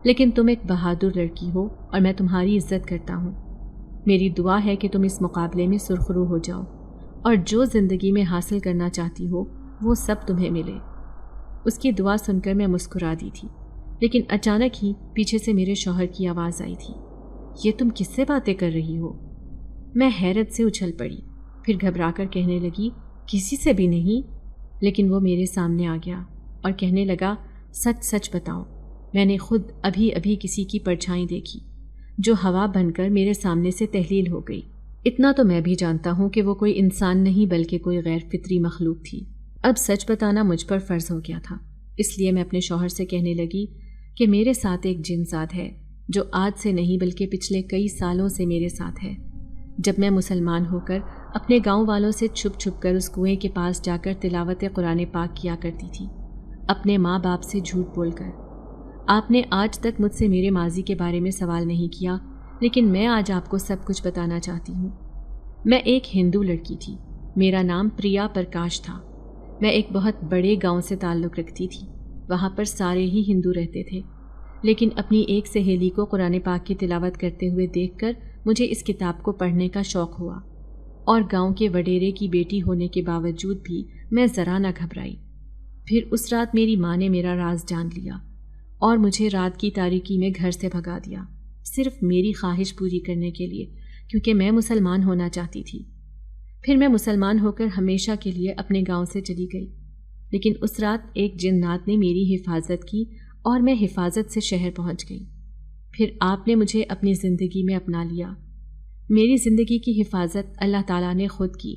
لیکن تم ایک بہادر لڑکی ہو اور میں تمہاری عزت کرتا ہوں۔ میری دعا ہے کہ تم اس مقابلے میں سرخرو ہو جاؤ اور جو زندگی میں حاصل کرنا چاہتی ہو وہ سب تمہیں ملے۔ اس کی دعا سن کر میں مسکرا دی تھی، لیکن اچانک ہی پیچھے سے میرے شوہر کی آواز آئی تھی، یہ تم کس سے باتیں کر رہی ہو؟ میں حیرت سے اچھل پڑی، پھر گھبرا کر کہنے لگی، کسی سے بھی نہیں۔ لیکن وہ میرے سامنے آ گیا اور کہنے لگا، سچ سچ بتاؤ، میں نے خود ابھی کسی کی پرچھائی دیکھی جو ہوا بن کر میرے سامنے سے تحلیل ہو گئی۔ اتنا تو میں بھی جانتا ہوں کہ وہ کوئی انسان نہیں بلکہ کوئی غیر فطری مخلوق تھی۔ اب سچ بتانا مجھ پر فرض ہو گیا تھا، اس لیے میں اپنے شوہر سے کہنے لگی کہ میرے ساتھ ایک جن ذات ہے جو آج سے نہیں بلکہ پچھلے کئی سالوں سے میرے ساتھ ہے۔ جب میں مسلمان ہو کر اپنے گاؤں والوں سے چھپ چھپ کر اس کنویں کے پاس جا کر تلاوت قرآن پاک کیا کرتی تھی، اپنے ماں باپ سے جھوٹ بول کر۔ آپ نے آج تک مجھ سے میرے ماضی کے بارے میں سوال نہیں کیا، لیکن میں آج آپ کو سب کچھ بتانا چاہتی ہوں۔ میں ایک ہندو لڑکی تھی، میرا نام پریا پرکاش تھا۔ میں ایک بہت بڑے گاؤں سے تعلق رکھتی تھی، وہاں پر سارے ہی ہندو رہتے تھے، لیکن اپنی ایک سہیلی کو قرآن پاک کی تلاوت کرتے ہوئے دیکھ کر مجھے اس کتاب کو پڑھنے کا شوق ہوا، اور گاؤں کے وڈیرے کی بیٹی ہونے کے باوجود بھی میں ذرا نہ گھبرائی۔ پھر اس رات میری ماں نے میرا راز جان لیا اور مجھے رات کی تاریکی میں گھر سے بھگا دیا، صرف میری خواہش پوری کرنے کے لیے، کیونکہ میں مسلمان ہونا چاہتی تھی۔ پھر میں مسلمان ہو کر ہمیشہ کے لیے اپنے گاؤں سے چلی گئی، لیکن اس رات ایک جنات نے میری حفاظت کی اور میں حفاظت سے شہر پہنچ گئی۔ پھر آپ نے مجھے اپنی زندگی میں اپنا لیا۔ میری زندگی کی حفاظت اللہ تعالیٰ نے خود کی،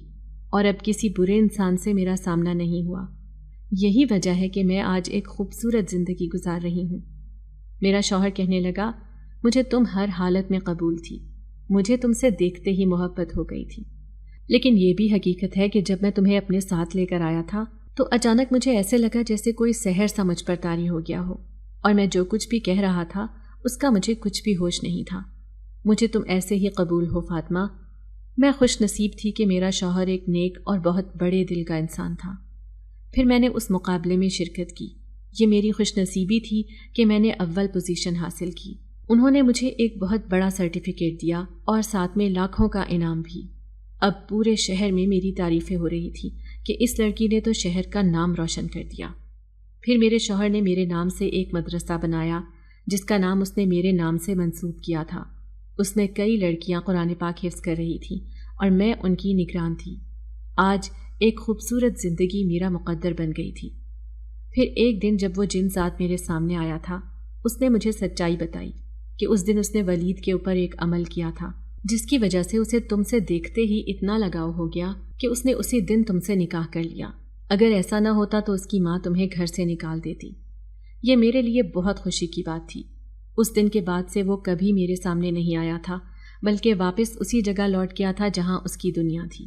اور اب کسی برے انسان سے میرا سامنا نہیں ہوا۔ یہی وجہ ہے کہ میں آج ایک خوبصورت زندگی گزار رہی ہوں۔ میرا شوہر کہنے لگا، مجھے تم ہر حالت میں قبول تھی، مجھے تم سے دیکھتے ہی محبت ہو گئی تھی۔ لیکن یہ بھی حقیقت ہے کہ جب میں تمہیں اپنے ساتھ لے کر آیا تھا تو اچانک مجھے ایسے لگا جیسے کوئی سحر سا مجھ پر طاری ہو گیا ہو، اور میں جو کچھ بھی کہہ رہا تھا اس کا مجھے کچھ بھی ہوش نہیں تھا۔ مجھے تم ایسے ہی قبول ہو فاطمہ۔ میں خوش نصیب تھی کہ میرا شوہر ایک نیک اور بہت بڑے دل کا انسان تھا۔ پھر میں نے اس مقابلے میں شرکت کی۔ یہ میری خوش نصیبی تھی کہ میں نے اول پوزیشن حاصل کی۔ انہوں نے مجھے ایک بہت بڑا سرٹیفکیٹ دیا اور ساتھ میں لاکھوں کا انعام بھی۔ اب پورے شہر میں میری تعریفیں ہو رہی تھی کہ اس لڑکی نے تو شہر کا نام روشن کر دیا۔ پھر میرے شوہر نے میرے نام سے ایک مدرسہ بنایا جس کا نام اس نے میرے نام سے منسوب کیا تھا۔ اس میں کئی لڑکیاں قرآن پاک حفظ کر رہی تھیں اور میں ان کی نگران تھی۔ آج ایک خوبصورت زندگی میرا مقدر بن گئی تھی۔ پھر ایک دن جب وہ جن ذات میرے سامنے آیا تھا، اس نے مجھے سچائی بتائی کہ اس دن اس نے ولید کے اوپر ایک عمل کیا تھا جس کی وجہ سے اسے تم سے دیکھتے ہی اتنا لگاؤ ہو گیا کہ اس نے اسی دن تم سے نکاح کر لیا۔ اگر ایسا نہ ہوتا تو اس کی ماں تمہیں گھر سے نکال دیتی۔ یہ میرے لیے بہت خوشی کی بات تھی۔ اس دن کے بعد سے وہ کبھی میرے سامنے نہیں آیا تھا، بلکہ واپس اسی جگہ لوٹ گیا تھا جہاں اس کی دنیا تھی۔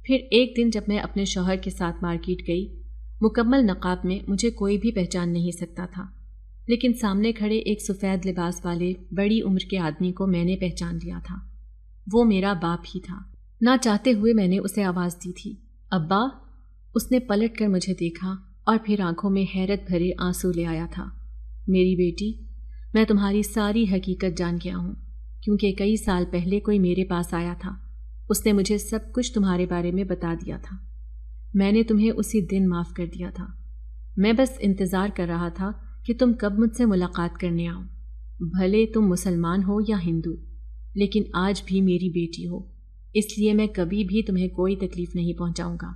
پھر ایک دن جب میں اپنے شوہر کے ساتھ مارکیٹ گئی، مکمل نقاب میں مجھے کوئی بھی پہچان نہیں سکتا تھا، لیکن سامنے کھڑے ایک سفید لباس والے بڑی عمر کے آدمی کو میں نے پہچان لیا تھا۔ وہ میرا باپ ہی تھا۔ نہ چاہتے ہوئے میں نے اسے آواز دی تھی، ابا۔ اس نے پلٹ کر مجھے دیکھا اور پھر آنکھوں میں حیرت بھرے آنسو لے آیا تھا۔ میری بیٹی، میں تمہاری ساری حقیقت جان گیا ہوں، کیونکہ کئی سال پہلے کوئی میرے پاس آیا تھا۔ اس نے مجھے سب کچھ تمہارے بارے میں بتا دیا تھا۔ میں نے تمہیں اسی دن معاف کر دیا تھا۔ میں بس انتظار کر رہا تھا کہ تم کب مجھ سے ملاقات کرنے آؤ، بھلے تم مسلمان ہو یا ہندو، لیکن آج بھی میری بیٹی ہو، اس لیے میں کبھی بھی تمہیں کوئی تکلیف نہیں پہنچاؤں گا۔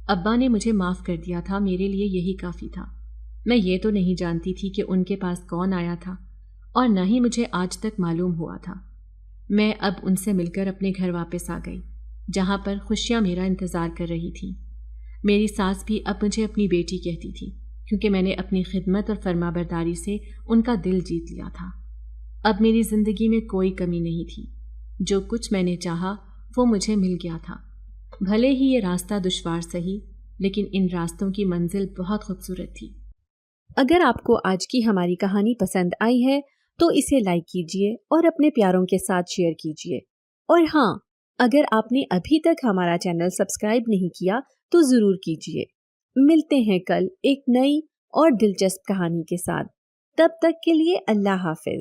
ابا نے مجھے معاف کر دیا تھا، میرے لیے یہی کافی تھا۔ میں یہ تو نہیں جانتی تھی کہ ان کے پاس کون آیا تھا، اور نہ ہی مجھے آج تک معلوم ہوا تھا۔ میں اب ان سے مل کر اپنے گھر واپس آ گئی، جہاں پر خوشیاں میرا انتظار کر رہی تھیں۔ میری ساس بھی اب مجھے اپنی بیٹی کہتی تھی، کیونکہ میں نے اپنی خدمت اور فرما برداری سے ان کا دل جیت لیا تھا۔ اب میری زندگی میں کوئی کمی نہیں تھی۔ جو کچھ میں نے چاہا وہ مجھے مل گیا تھا۔ بھلے ہی یہ راستہ دشوار سہی، لیکن ان راستوں کی منزل بہت خوبصورت تھی۔ اگر آپ کو آج کی ہماری کہانی پسند آئی ہے تو اسے لائک کیجیے اور اپنے پیاروں کے ساتھ شیئر کیجیے، اور ہاں، اگر آپ نے ابھی تک ہمارا چینل سبسکرائب نہیں کیا تو ضرور کیجیے۔ ملتے ہیں کل ایک نئی اور دلچسپ کہانی کے ساتھ، تب تک کے لیے اللہ حافظ۔